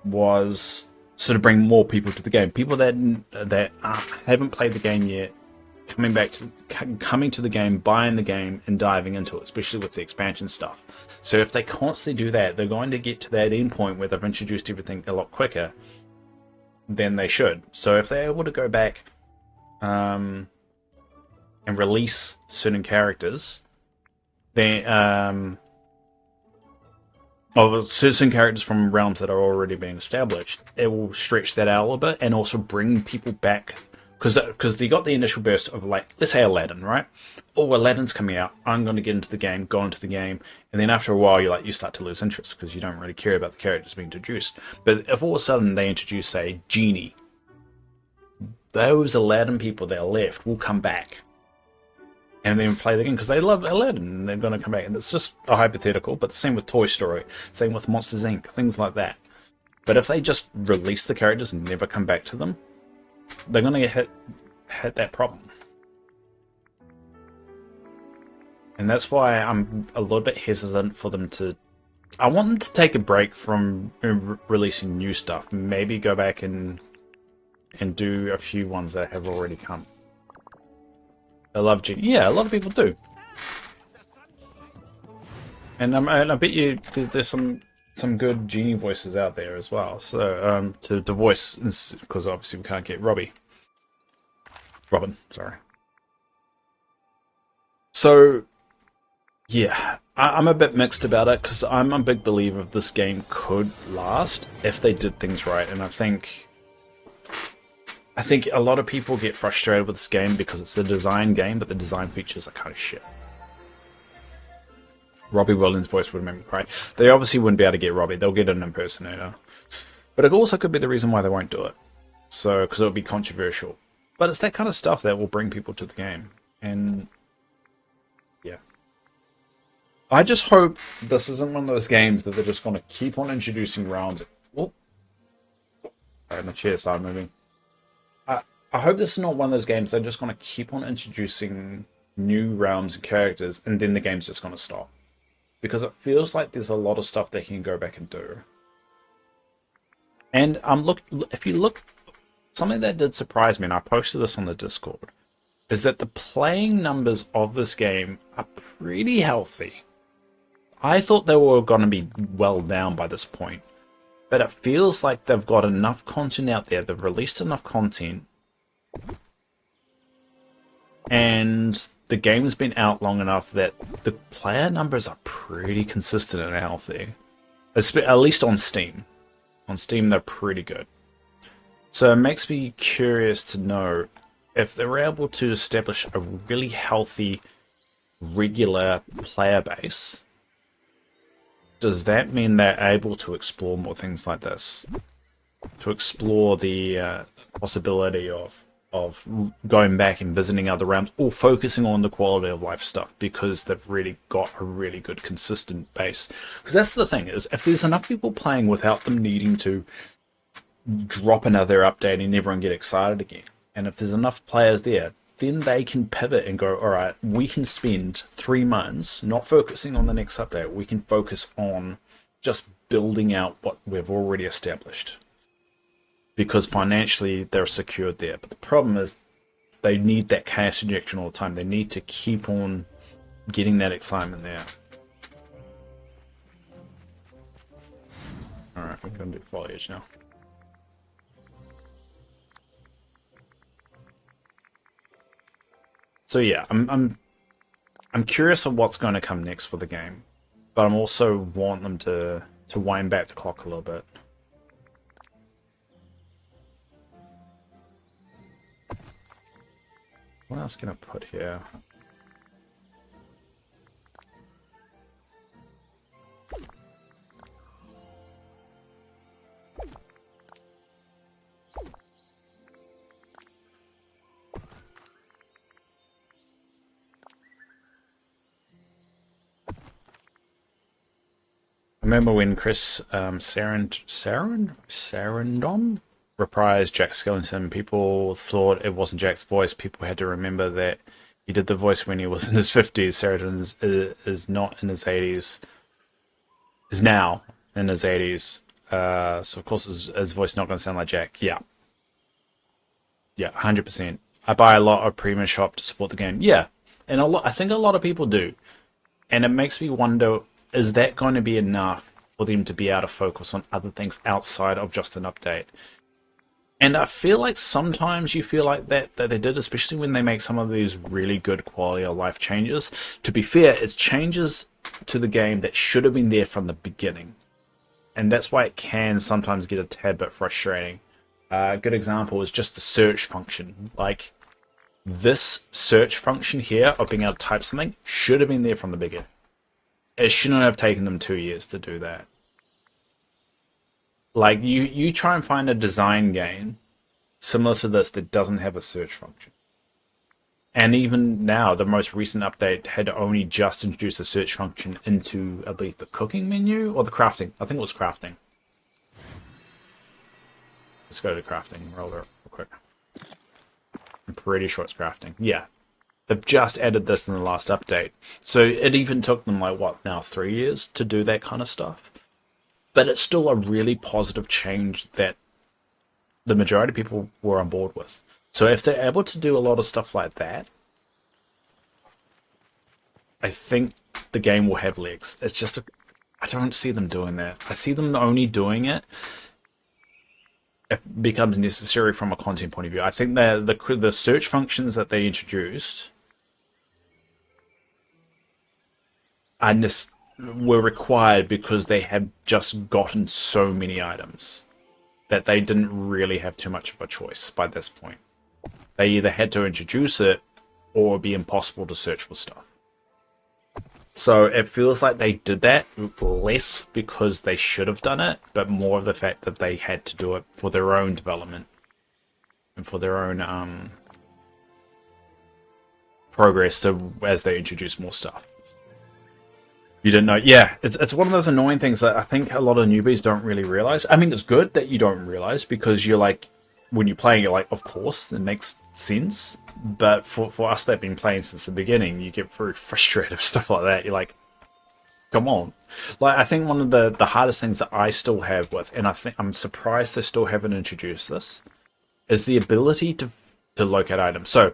was sort of bring more people to the game. People that haven't played the game yet, coming to the game, buying the game, and diving into it, especially with the expansion stuff. So if they constantly do that, they're going to get to that end point where they've introduced everything a lot quicker than they should. So if they're able to go back and release certain characters, then of certain characters from realms that are already being established, it will stretch that out a little bit and also bring people back. Because they got the initial burst of, like, let's say Aladdin, right? Oh, Aladdin's coming out. I'm going to get into the game, go into the game, and then after a while, you start to lose interest because you don't really care about the characters being introduced. But if all of a sudden they introduce, say, Genie, those Aladdin people that are left will come back and then play the game because they love Aladdin and they're going to come back. And it's just a hypothetical, but the same with Toy Story, same with Monsters Inc., things like that. But if they just release the characters and never come back to them, they're going to hit that problem. And that's why I'm a little bit hesitant for them to... I want them to take a break from releasing new stuff. Maybe go back and do a few ones that have already come. I love Genie. Yeah, a lot of people do. And I bet you there's some good Genie voices out there as well. So to voice, because obviously we can't get Robin, sorry. So yeah, I'm a bit mixed about it because I'm a big believer this game could last if they did things right, and I think a lot of people get frustrated with this game because it's a design game, but the design features are kind of shit. Robbie Williams' voice would make me cry. They obviously wouldn't be able to get Robbie. They'll get an impersonator. But it also could be the reason why they won't do it. So, because it'll be controversial. But it's that kind of stuff that will bring people to the game. And, yeah. I just hope this isn't one of those games that they're just going to keep on introducing realms. Oh. Sorry, my chair started moving. I hope this is not one of those games they're just going to keep on introducing new realms and characters, and then the game's just going to stop. Because it feels like there's a lot of stuff they can go back and do. And if you look, something that did surprise me, and I posted this on the Discord, is that the playing numbers of this game are pretty healthy. I thought they were going to be well down by this point, but it feels like they've got enough content out there, they've released enough content, and the game's been out long enough that the player numbers are pretty consistent and healthy. At least on Steam. On Steam, they're pretty good. So it makes me curious to know if they're able to establish a really healthy, regular player base. Does that mean they're able to explore more things like this? To explore the possibility of going back and visiting other realms, or focusing on the quality of life stuff, because they've really got a really good consistent base. Because that's the thing, is if there's enough people playing without them needing to drop another update and everyone get excited again, and if there's enough players there, then they can pivot and go, alright, we can spend 3 months not focusing on the next update, we can focus on just building out what we've already established. Because financially they're secured there. But the problem is they need that cash injection all the time. They need to keep on getting that excitement there. Alright, we're going to do foliage now. So yeah, I'm curious of what's going to come next for the game. But I'm also want them to wind back the clock a little bit. What else can I put here? remember when Chris Sarandon reprised Jack Skellington, people thought it wasn't Jack's voice. People had to remember that he did the voice when he was in his 50s. Sarandon is not in his 80s, is now in his 80s. So, of course, his voice is not going to sound like Jack. Yeah. Yeah, 100%. I buy a lot of Premium Shop to support the game. Yeah, and I think a lot of people do. And it makes me wonder, is that going to be enough for them to be able to focus on other things outside of just an update? And I feel like sometimes you feel like that they did, especially when they make some of these really good quality of life changes. To be fair, it's changes to the game that should have been there from the beginning. And that's why it can sometimes get a tad bit frustrating. A good example is just the search function. Like, this search function here of being able to type something should have been there from the beginning. It shouldn't have taken them 2 years to do that. Like, you try and find a design game similar to this that doesn't have a search function. And even now, the most recent update had only just introduced a search function into, I believe, the cooking menu or the crafting. I think it was crafting. Let's go to crafting and roll it real quick. I'm pretty sure it's crafting. Yeah. They've just added this in the last update. So it even took them, like, what, now 3 years to do that kind of stuff? But it's still a really positive change that the majority of people were on board with. So if they're able to do a lot of stuff like that, I think the game will have legs. It's just I don't see them doing that. I see them only doing it if it becomes necessary from a content point of view. I think the search functions that they introduced were required because they had just gotten so many items that they didn't really have too much of a choice by this point. They either had to introduce it or it would be impossible to search for stuff. So it feels like they did that less because they should have done it, but more of the fact that they had to do it for their own development and for their own progress. So as they introduce more stuff, you didn't know. Yeah, it's one of those annoying things that I think a lot of newbies don't really realize. I mean, it's good that you don't realize because you're like, when you're playing, you're like, of course, it makes sense. But for us that have been playing since the beginning, you get very frustrated with stuff like that. You're like, come on. Like, I think one of the hardest things that I still have with, and I think I'm surprised they still haven't introduced this, is the ability to locate items. So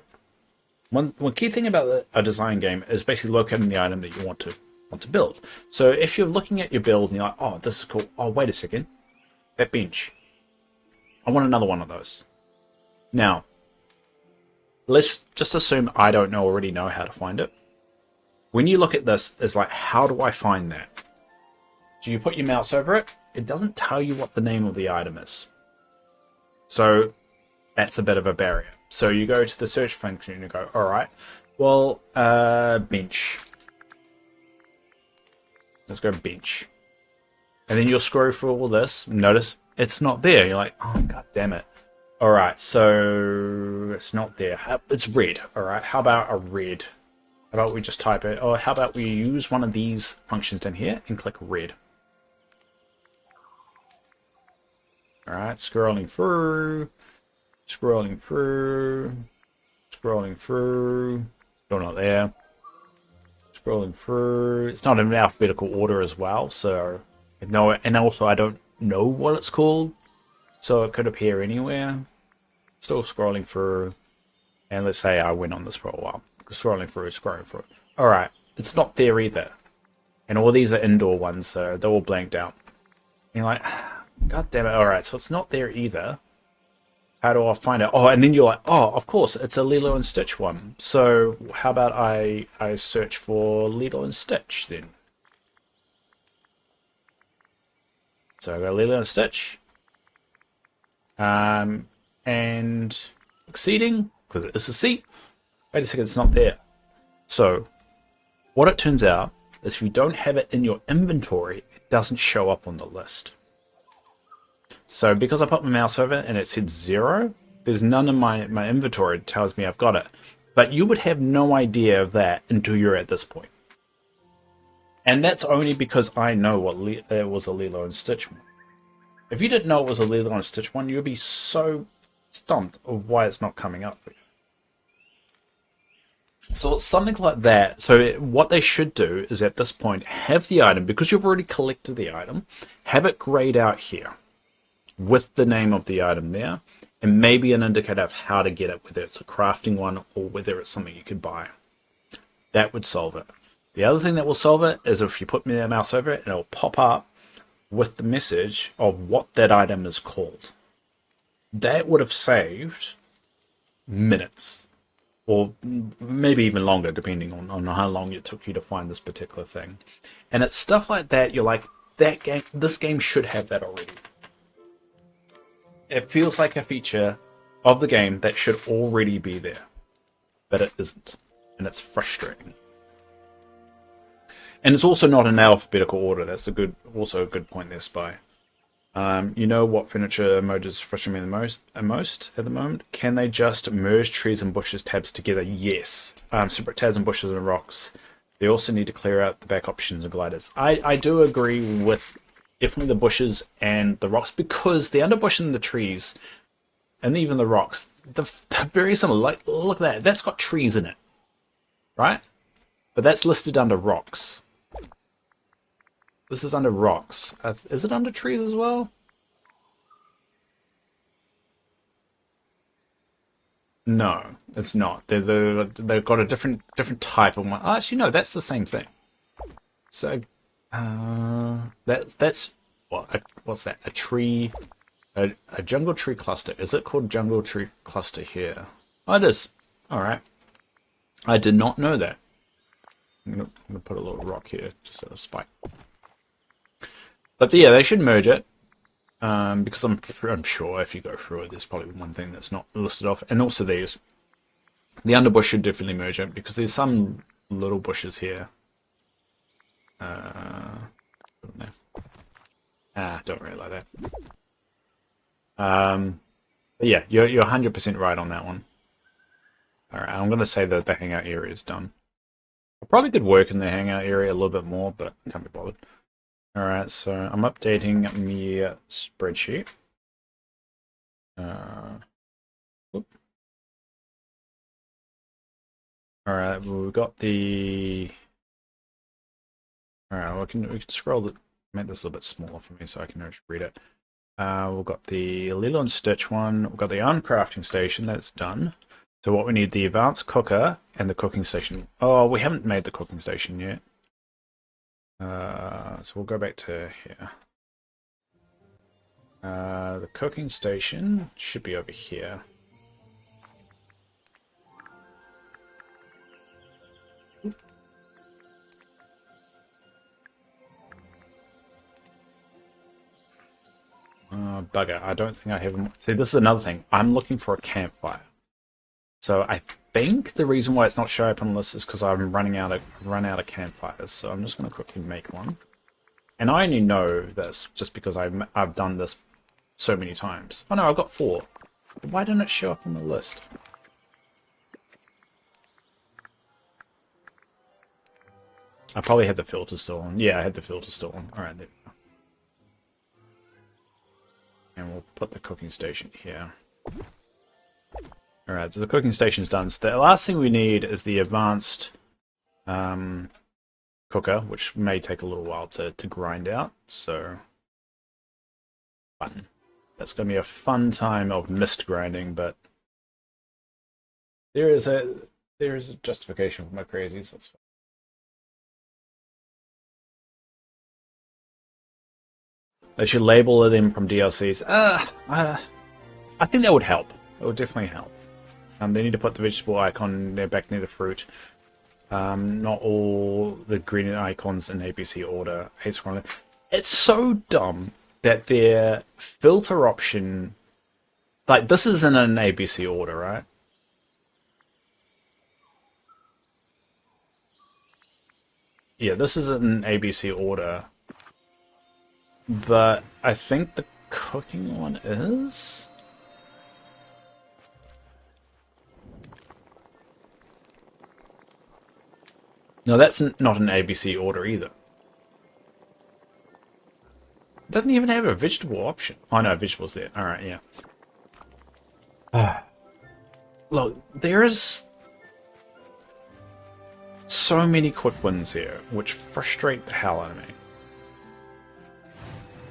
one key thing about a design game is basically locating the item that you want to build. So if you're looking at your build and you're like, oh, this is cool. Oh, wait a second. That bench. I want another one of those. Now, let's just assume I don't already know how to find it. When you look at this, it's like, how do I find that? Do you put your mouse over it? It doesn't tell you what the name of the item is. So that's a bit of a barrier. So you go to the search function and you go, all right, well, bench. Let's go bench. And then you'll scroll through all this. Notice it's not there. You're like, oh, god damn it. All right, so it's not there. It's red. All right, how about a red? How about we just type it? Or how about we use one of these functions down here and click red? All right, scrolling through, scrolling through, scrolling through. Still not there. Scrolling through. It's not in alphabetical order as well, so no. And also, I don't know what it's called, so it could appear anywhere. Still scrolling through, and let's say I went on this for a while. Scrolling through, scrolling through. All right, it's not there either. And all these are indoor ones, so they're all blanked out. And you're like, god damn it! All right, so it's not there either. How do I find it? Oh, and then you're like, oh, of course, it's a Lilo and Stitch one. So how about I search for Lilo and Stitch then? So I go Lilo and Stitch. And exceeding, because it is a seat. Wait a second, it's not there. So what it turns out is if you don't have it in your inventory, it doesn't show up on the list. So because I put my mouse over it and it said 0, there's none in my inventory that tells me I've got it. But you would have no idea of that until you're at this point. And that's only because I know what it was a Lilo and Stitch one. If you didn't know it was a Lilo and Stitch one, you'd be so stumped of why it's not coming up for you. So it's something like that. So what they should do is at this point have the item, because you've already collected the item, have it grayed out here with the name of the item there, and maybe an indicator of how to get it, whether it's a crafting one or whether it's something you could buy. That would solve it. The other thing that will solve it is if you put the mouse over it, and it'll pop up with the message of what that item is called. That would have saved minutes, or maybe even longer, depending on how long it took you to find this particular thing. And it's stuff like that. You're like, this game should have that already. It feels like a feature of the game that should already be there, but it isn't, and it's frustrating. And it's also not in alphabetical order. That's also a good point there, Spy. You know what furniture mode is frustrating me the most at the moment? Can they just merge trees and bushes tabs together? Yes. Separate tabs and bushes and rocks. They also need to clear out the back options and gliders. I do agree with definitely the bushes and the rocks, because the underbush and the trees, and even the rocks, they're very similar. Like, look at that. That's got trees in it, right? But that's listed under rocks. This is under rocks. Is it under trees as well? No, it's not. They've got a different type of one. Oh, actually, no, that's the same thing. So, that's what's that? A tree, a jungle tree cluster. Is it called jungle tree cluster here? Oh, it is. All right. I did not know that. I'm gonna put a little rock here just as a spike. But yeah, they should merge it, because I'm sure if you go through it, there's probably one thing that's not listed off. And also the underbush should definitely merge it, because there's some little bushes here. Don't really like that. But yeah, you're 100% right on that one. All right, I'm gonna say that the hangout area is done. I probably could work in the hangout area a little bit more, but I can't be bothered. Alright, so I'm updating my spreadsheet. Alright, well, we've got the... Alright, we can scroll make this a little bit smaller for me so I can actually read it. We've got the Lilo and Stitch one. We've got the uncrafting station, that's done. So what we need, the advanced cooker and the cooking station. Oh, we haven't made the cooking station yet. So we'll go back to here. The cooking station should be over here. Bugger, I don't think I have them. See, this is another thing. I'm looking for a campfire. So I think the reason why it's not showing up on the list is because I'm run out of campfires. So I'm just going to quickly make one. And I only know this just because I've done this so many times. Oh no, I've got 4. Why didn't it show up on the list? I probably had the filter still on. Yeah, I had the filter still on. Alright, there we go. And we'll put the cooking station here. Alright, so the cooking station's done. So the last thing we need is the advanced cooker, which may take a little while to grind out. So, fun. That's going to be a fun time of mist grinding, but there is a justification for my crazies. That's fine. They should label them from DLCs. I think that would help. It would definitely help. They need to put the vegetable icon there back near the fruit. Not all the green icons in ABC order. Hate scrolling. It's so dumb that their filter option, like, this is in an ABC order, right? Yeah, this is in ABC order. But I think the cooking one is? No, that's not an ABC order either. doesn't even have a vegetable option. Oh no, vegetables there. Alright, yeah. Look, there is so many quick wins here, which frustrate the hell out of me.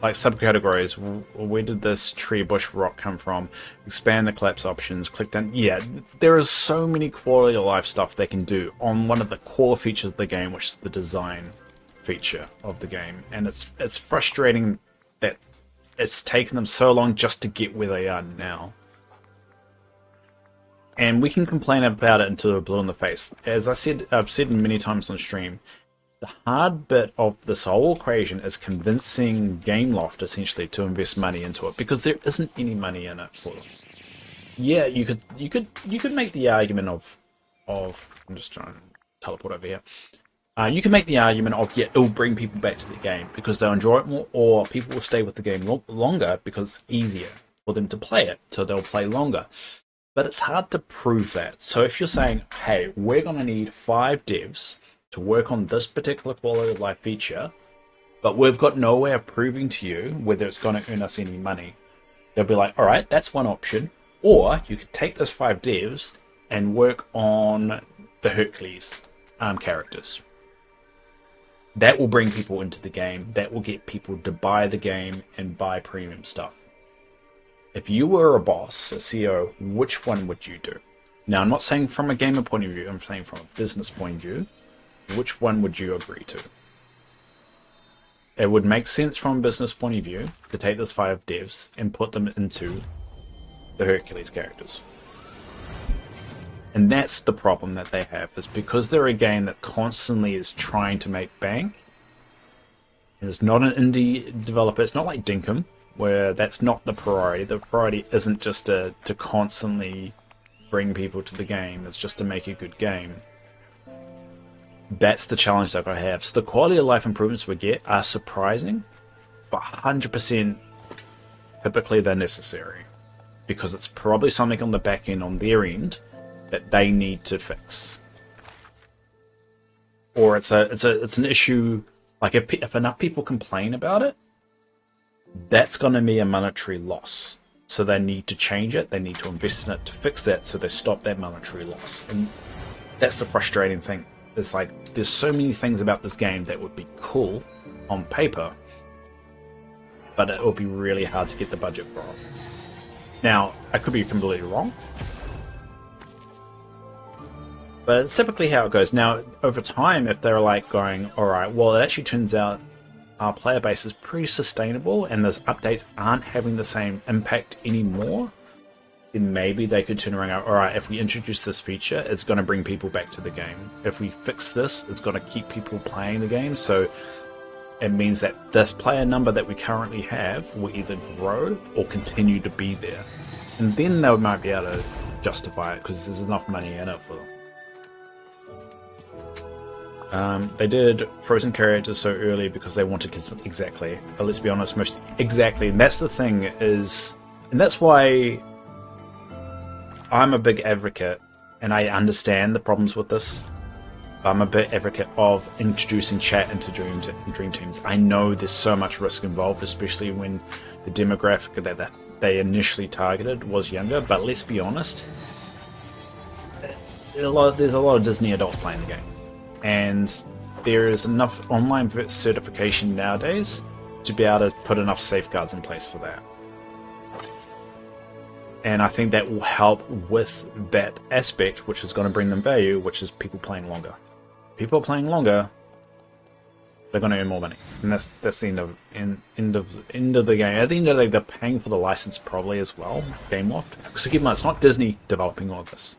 Like subcategories, where did this tree, bush, rock come from? Expand the collapse options, click down. Yeah, there is so many quality of life stuff they can do on one of the core features of the game, which is the design feature of the game. And it's frustrating that it's taken them so long just to get where they are now. And we can complain about it until we're blue in the face. As I've said many times on stream, the hard bit of this whole equation is convincing Gameloft essentially to invest money into it, because there isn't any money in it for them. Yeah, you could make the argument of I'm just trying to teleport over here. You can make the argument of, yeah, it'll bring people back to the game because they'll enjoy it more, or people will stay with the game longer because it's easier for them to play it, so they'll play longer. But it's hard to prove that. So if you're saying, hey, we're going to need 5 devs to work on this particular quality of life feature, but we've got no way of proving to you whether it's going to earn us any money, they'll be like, all right, that's one option. Or you could take those 5 devs and work on the Hercules characters. That will bring people into the game. That will get people to buy the game and buy premium stuff. If you were a boss, a CEO, which one would you do? Now, I'm not saying from a gamer point of view, I'm saying from a business point of view. Which one would you agree to? It would make sense from a business point of view to take those 5 devs and put them into the Hercules characters. And that's the problem that they have, is because they're a game that constantly is trying to make bank. It's not an indie developer. It's not like Dinkum, where that's not the priority. The priority isn't just to constantly bring people to the game. It's just to make a good game. That's the challenge that I have. So the quality of life improvements we get are surprising, but 100% typically they're necessary, because it's probably something on the back end, on their end, that they need to fix. Or it's an issue, like if enough people complain about it, that's going to be a monetary loss. So they need to change it, they need to invest in it to fix that, so they stop that monetary loss. And that's the frustrating thing. It's like, there's so many things about this game that would be cool on paper, but it will be really hard to get the budget for it. Now, I could be completely wrong, but it's typically how it goes. Now, over time, if they're like going, alright, well, it actually turns out our player base is pretty sustainable and those updates aren't having the same impact anymore, then maybe they could turn around and go, alright, if we introduce this feature, it's going to bring people back to the game. If we fix this, it's going to keep people playing the game, so it means that this player number that we currently have will either grow or continue to be there. And then they might be able to justify it, because there's enough money in it for them. They did frozen characters so early because they wanted kids. Exactly. But let's be honest, exactly. And that's the thing is, and that's why I'm a big advocate, and I understand the problems with this. I'm a big advocate of introducing chat into Dream Teams. I know there's so much risk involved, especially when the demographic that they initially targeted was younger. But let's be honest, there's a lot of Disney adults playing the game. And there is enough online certification nowadays to be able to put enough safeguards in place for that. And I think that will help with that aspect, which is going to bring them value, which is people playing longer. People are playing longer, they're going to earn more money. And that's the end of the game. At the end of the day, they're paying for the license probably as well, Gameloft. Because keep in mind, it's not Disney developing all of this.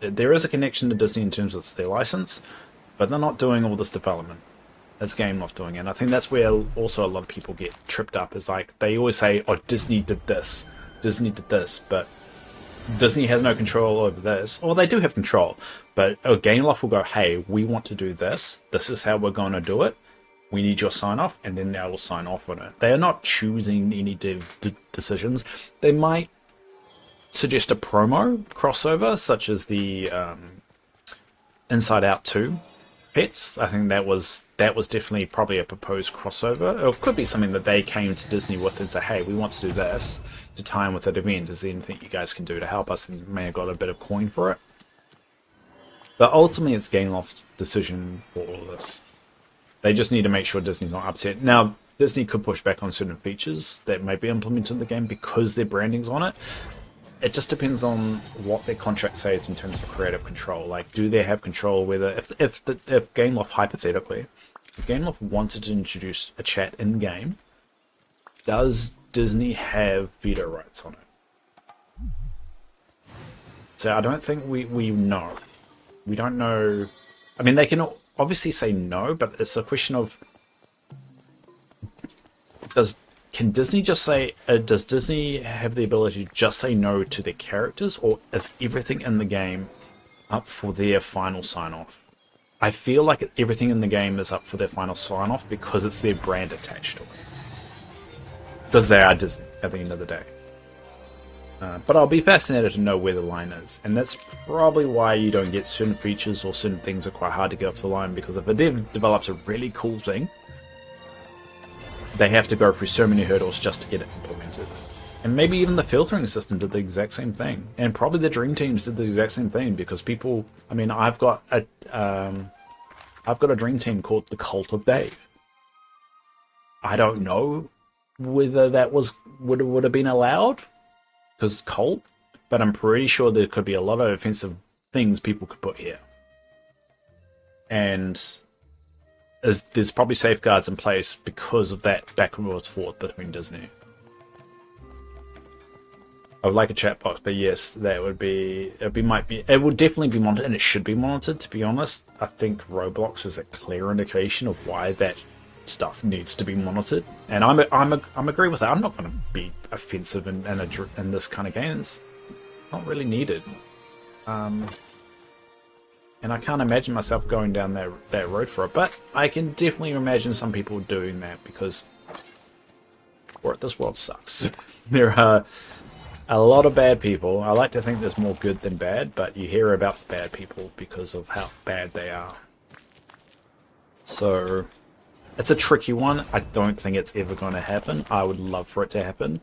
There is a connection to Disney in terms of their license, but they're not doing all this development. It's Gameloft doing it. And I think that's where also a lot of people get tripped up. Is like, they always say, oh, Disney did this, but Disney has no control over this. Or they do have control, but Gameloft will go, hey, we want to do this. This is how we're going to do it. We need your sign-off, and then they will sign off on it. They are not choosing any decisions. They might suggest a promo crossover, such as the Inside Out 2 pets. I think that was definitely probably a proposed crossover. Or it could be something that they came to Disney with and say, hey, we want to do this to tie in with that event. Is there anything you guys can do to help us? And may have got a bit of coin for it. But ultimately, it's Gameloft's decision for all of this. They just need to make sure Disney's not upset. Now, Disney could push back on certain features that may be implemented in the game because their branding's on it. It just depends on what their contract says in terms of creative control. Like, do they have control whether, if Gameloft, hypothetically, if Gameloft wanted to introduce a chat in-game, does Disney have veto rights on it? So I don't think we know. We don't know. I mean, they can obviously say no, but it's a question of can Disney just say, does Disney have the ability to just say no to their characters, or is everything in the game up for their final sign-off? I feel like everything in the game is up for their final sign-off because it's their brand attached to it. Because they are Disney at the end of the day. But I'll be fascinated to know where the line is. And that's probably why you don't get certain features or certain things are quite hard to get off the line, because if a dev develops a really cool thing, they have to go through so many hurdles just to get it implemented. And maybe even the filtering system did the exact same thing. And probably the Dream Teams did the exact same thing, because people... I mean, I've got a Dream Team called the Cult of Dave. I don't know whether that would have been allowed, because cult, but I'm pretty sure there could be a lot of offensive things people could put here. And there's probably safeguards in place because of that back and forth between Disney. I would like a chat box, but yes, that would be it would definitely be monitored, and it should be monitored. To be honest, I think Roblox is a clear indication of why that stuff needs to be monitored, and I'm agree with that. I'm not going to be offensive in this kind of game. It's not really needed. And I can't imagine myself going down that road for it, but I can definitely imagine some people doing that because this world sucks. There are a lot of bad people. I like to think there's more good than bad, but you hear about the bad people because of how bad they are. So it's a tricky one. I don't think it's ever going to happen. I would love for it to happen,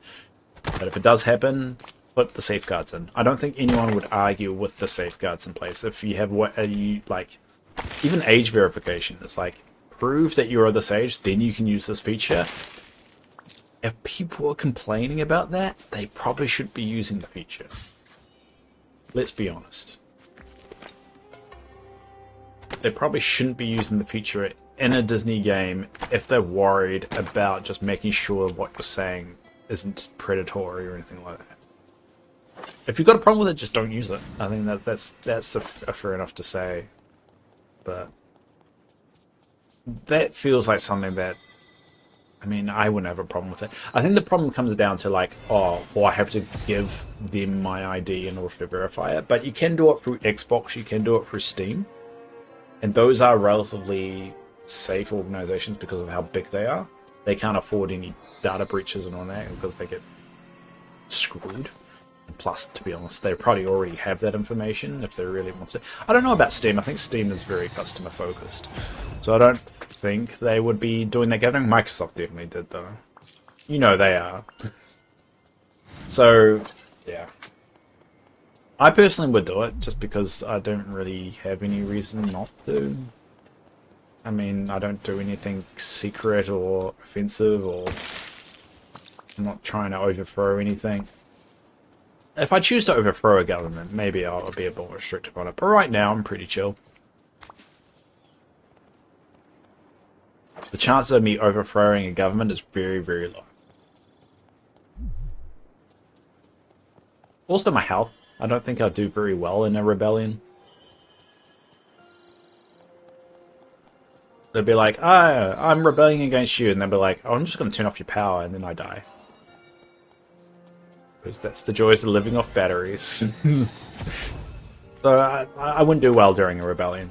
but if it does happen, put the safeguards in. I don't think anyone would argue with the safeguards in place. If you have even age verification, it's like, prove that you're this age, then you can use this feature. If people are complaining about that, they probably should be using the feature. Let's be honest. They probably shouldn't be using the feature in a Disney game if they're worried about just making sure what you're saying isn't predatory or anything like that. If you've got a problem with it, just don't use it. I think that's a fair enough to say. But that feels like something that, I mean, I wouldn't have a problem with it. I think the problem comes down to like, well, I have to give them my ID in order to verify it. But you can do it through Xbox, you can do it through Steam. And those are relatively safe organizations because of how big they are. They can't afford any data breaches and all that because they get screwed. And plus, to be honest, they probably already have that information if they really want to. I don't know about Steam. I think Steam is very customer focused. So I don't think they would be doing that gathering. Microsoft definitely did, though. You know they are. So, yeah. I personally would do it just because I don't really have any reason not to. I mean, I don't do anything secret or offensive, or I'm not trying to overthrow anything. If I choose to overthrow a government, maybe I'll be a bit more restrictive on it. But right now, I'm pretty chill. The chances of me overthrowing a government is very, very low. Also, my health. I don't think I'll do very well in a rebellion. They'll be like, oh, I'm rebelling against you. And they'll be like, oh, I'm just going to turn off your power. And then I die. Because that's the joys of living off batteries. So I wouldn't do well during a rebellion.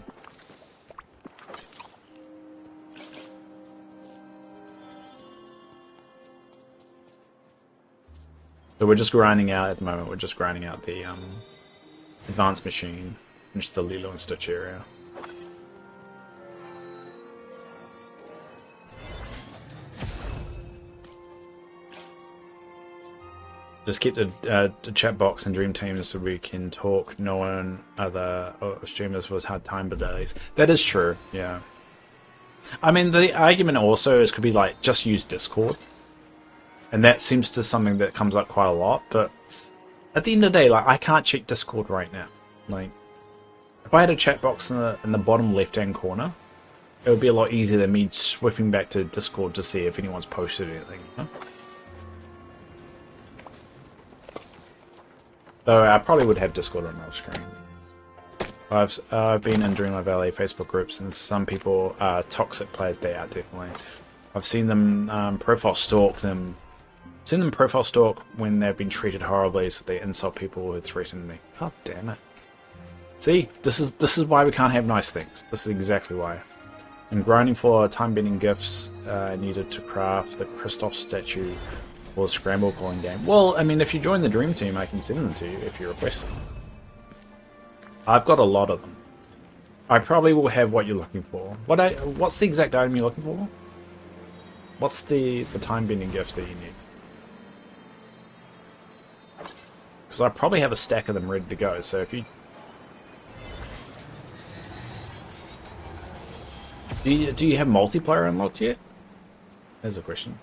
So we're just grinding out at the moment. We're just grinding out the advanced machine, which is the Lilo and Stitch area. Just keep the chat box and Dream Teams so we can talk. No one other streamers was hard time delays. That is true. Yeah. I mean, the argument also is could be like just use Discord, and that seems to something that comes up quite a lot. But at the end of the day, like I can't check Discord right now. Like if I had a chat box in the bottom left hand corner, it would be a lot easier than me swiping back to Discord to see if anyone's posted anything. You know? Though I probably would have Discord on my screen. I've been in Dreamlight Valley Facebook groups, and some people are toxic players. They are definitely. I've seen them profile stalk them. Seen them profile stalk when they've been treated horribly, so they insult people who threaten me. God damn it! See, this is why we can't have nice things. This is exactly why. And grinding for time-bending gifts needed to craft the Christoph statue for the Scramble calling game. Well, I mean, if you join the Dream Team, I can send them to you if you request them. I've got a lot of them. I probably will have what you're looking for. What's the exact item you're looking for? What's the time-bending gift that you need? Because I probably have a stack of them ready to go, so if you... Do you have multiplayer unlocked yet? There's a question.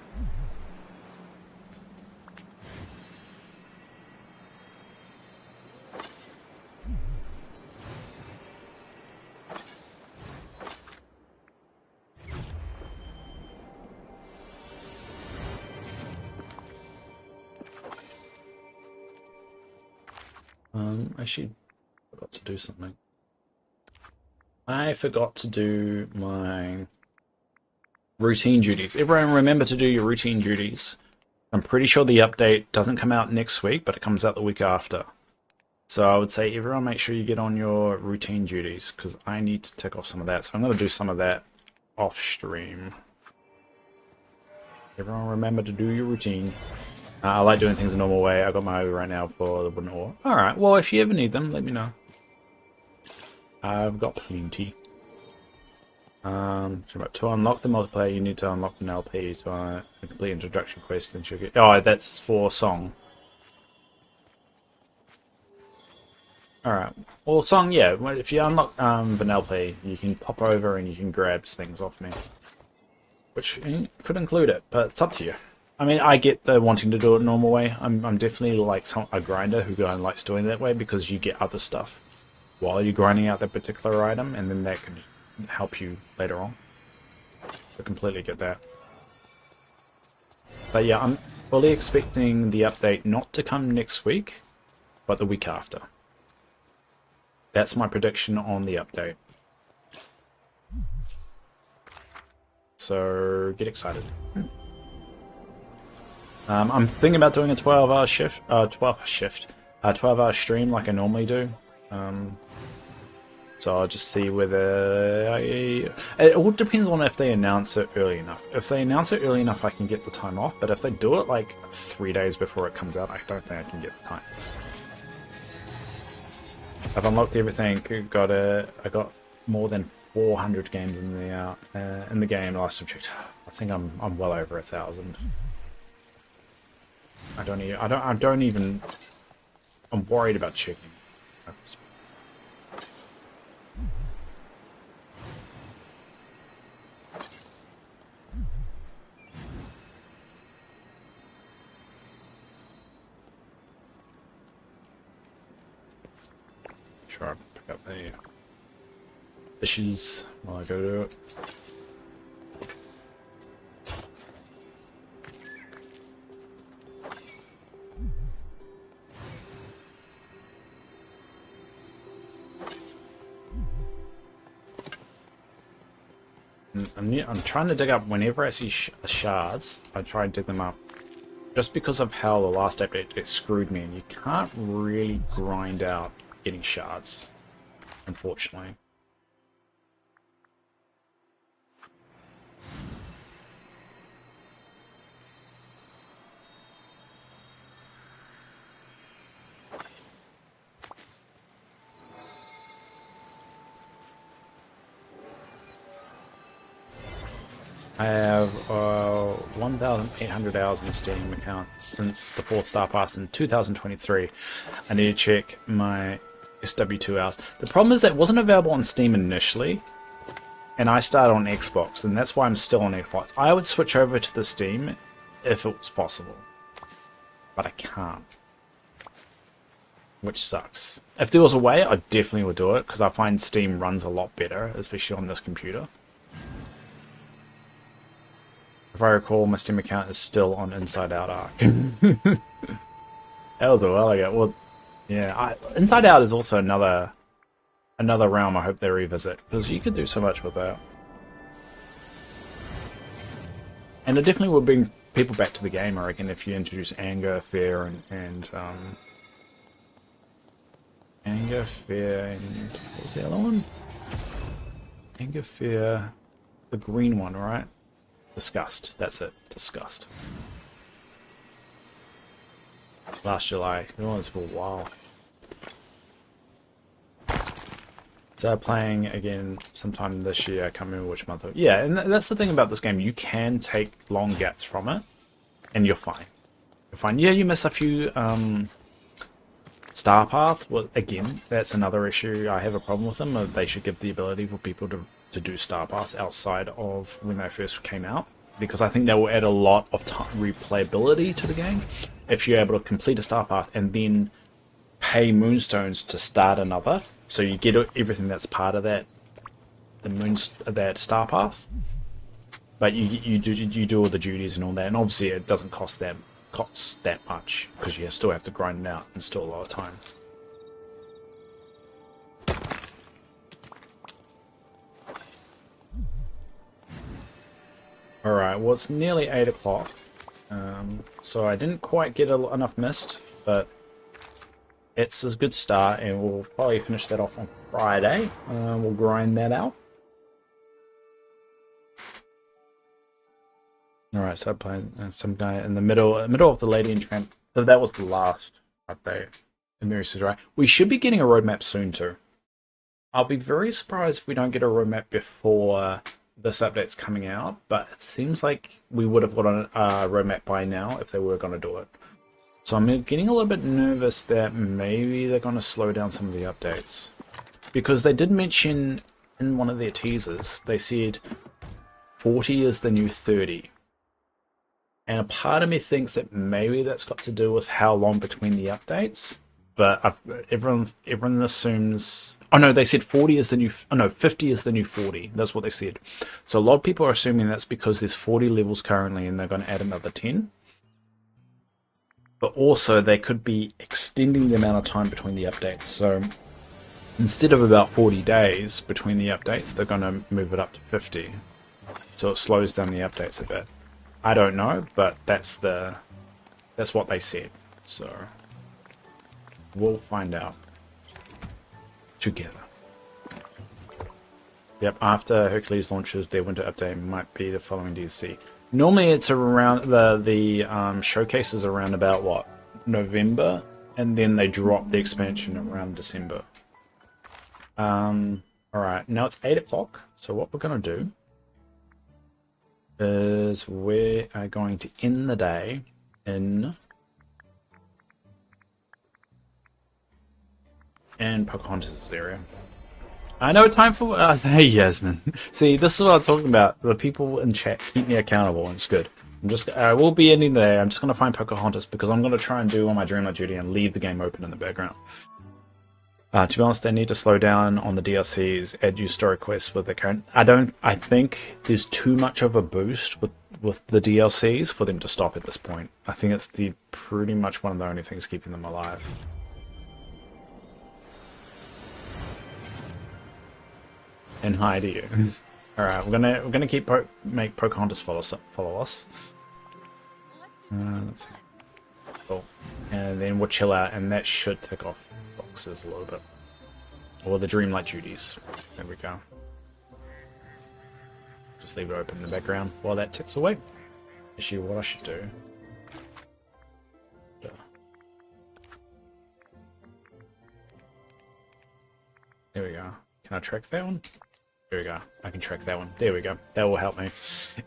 Actually, forgot to do something. I forgot to do my routine duties. Everyone remember to do your routine duties. I'm pretty sure the update doesn't come out next week, but it comes out the week after. So I would say everyone make sure you get on your routine duties, because I need to tick off some of that. So I'm going to do some of that off stream. Everyone remember to do your routine. I like doing things the normal way. I got my over right now for the wooden ore. Alright, well if you ever need them, let me know. I've got plenty. To unlock the multiplayer, you need to unlock an LP to complete introduction quest, and she'll get... Oh, that's for Song. Alright. Well, Song, yeah. If you unlock an LP, you can pop over and you can grab things off me. Which could include it, but it's up to you. I mean, I get the wanting to do it normal way. I'm definitely like a grinder who likes doing it that way, because you get other stuff while you're grinding out that particular item, and then that can help you later on. I completely get that. But yeah, I'm fully expecting the update not to come next week, but the week after. That's my prediction on the update. So get excited. I'm thinking about doing a 12-hour shift, 12-hour stream like I normally do. So I'll just see whether it all depends on if they announce it early enough. If they announce it early enough, I can get the time off. But if they do it like 3 days before it comes out, I don't think I can get the time. I've unlocked everything. I got more than 400 games in the game last I checked. I think I'm well over 1,000. I'm worried about checking. Sure, I'll pick up the dishes while I go to it. I'm trying to dig up whenever I see shards. I try and dig them up, just because of how the last update it screwed me, and you can't really grind out getting shards, unfortunately. I have 1,800 hours in the Steam account since the 4-star pass in 2023. I need to check my SW2 hours. The problem is that it wasn't available on Steam initially, and I started on Xbox, and that's why I'm still on Xbox. I would switch over to the Steam if it was possible, but I can't, which sucks. If there was a way, I definitely would do it, because I find Steam runs a lot better, especially on this computer. If I recall, my Steam account is still on Inside Out Arc. That was a while ago. Well, yeah, Inside Out is also another realm I hope they revisit, because you could do so much with that. And it definitely will bring people back to the game, I reckon, if you introduce anger, fear, and anger, fear, and what was the other one? Anger, fear, the green one, right? Disgust. That's it. Disgust. Last July. It was for a while. So playing again sometime this year. I can't remember which month. Yeah, and that's the thing about this game. You can take long gaps from it, and you're fine. You're fine. Yeah, you miss a few Star Path. Well, again, that's another issue. I have a problem with them. They should give the ability for people to do Star Paths outside of when they first came out, because I think that will add a lot of replayability to the game if you're able to complete a Star Path and then pay Moonstones to start another, so you get everything that's part of that that Star Path, but you do all the duties and all that, and obviously it doesn't cost that much, because you still have to grind it out and still a lot of time. Alright, well, it's nearly 8 o'clock, so I didn't quite get enough mist, but it's a good start, and we'll probably finish that off on Friday. We'll grind that out. Alright, so playing some guy in the middle of the Lady in Tramp. So that was the last update. And Mary says, right, we should be getting a roadmap soon too. I'll be very surprised if we don't get a roadmap before this update's coming out, but it seems like we would have got a roadmap by now if they were going to do it. So I'm getting a little bit nervous that maybe they're going to slow down some of the updates. Because they did mention in one of their teasers, they said 40 is the new 30. And a part of me thinks that maybe that's got to do with how long between the updates. But everyone assumes... Oh no, they said 40 is the new... Oh no, 50 is the new 40. That's what they said. So a lot of people are assuming that's because there's 40 levels currently and they're going to add another 10. But also they could be extending the amount of time between the updates. So instead of about 40 days between the updates, they're going to move it up to 50. So it slows down the updates a bit. I don't know, but that's what they said. So we'll find out together. Yep, after Hercules launches, their winter update might be the following DLC. Normally it's around the showcases around about what, November, and then they drop the expansion around December. Alright, now it's 8 o'clock, so what we're going to do is we are going to end the day in Pocahontas' area. I know time for... hey, Yasmin. See, this is what I'm talking about. The people in chat keep me accountable, and it's good. I will be ending the day. I'm just going to find Pocahontas, because I'm going to try and do all my Dreamlight duty and leave the game open in the background. To be honest, they need to slow down on the DLCs, add new story quests with the current... I think there's too much of a boost with the DLCs for them to stop at this point. I think it's pretty much one of the only things keeping them alive. And hi to you. All right, we're gonna make Pocahontas follow us. Let's see. Cool. And then we'll chill out, and that should tick off boxes a little bit, or the Dreamlight duties. There we go. Just leave it open in the background while that ticks away. Actually, what I should do. There we go. Can I track that one? There we go. I can track that one. There we go. That will help me.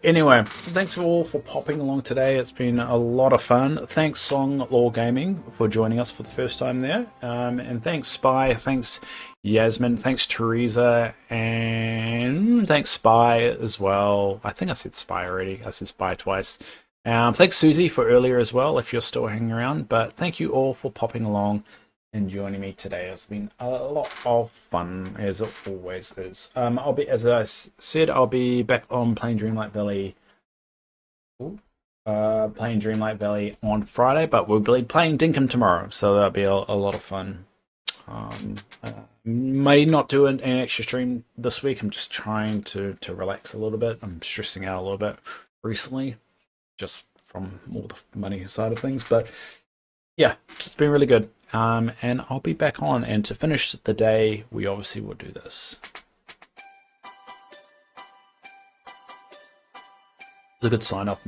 Anyway, thanks all for popping along today. It's been a lot of fun. Thanks Song Law Gaming for joining us for the first time there. And thanks Spy. Thanks Yasmin. Thanks Teresa. And thanks Spy as well. I think I said Spy already. I said Spy twice. Thanks Susie for earlier as well, if you're still hanging around. But thank you all for popping along and joining me today. It's been a lot of fun, as it always is. I'll be, as I said, I'll be back on playing Dreamlight Valley. Playing Dreamlight Valley on Friday, but we'll be playing Dinkum tomorrow, so that'll be a lot of fun. May not do an extra stream this week. I'm just trying to relax a little bit. I'm stressing out a little bit recently, just from all the money side of things. But yeah, it's been really good. And I'll be back on. And to finish the day, we obviously will do this. It's a good sign off.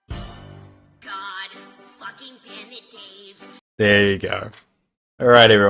God fucking damn it, Dave. There you go. All right, everyone.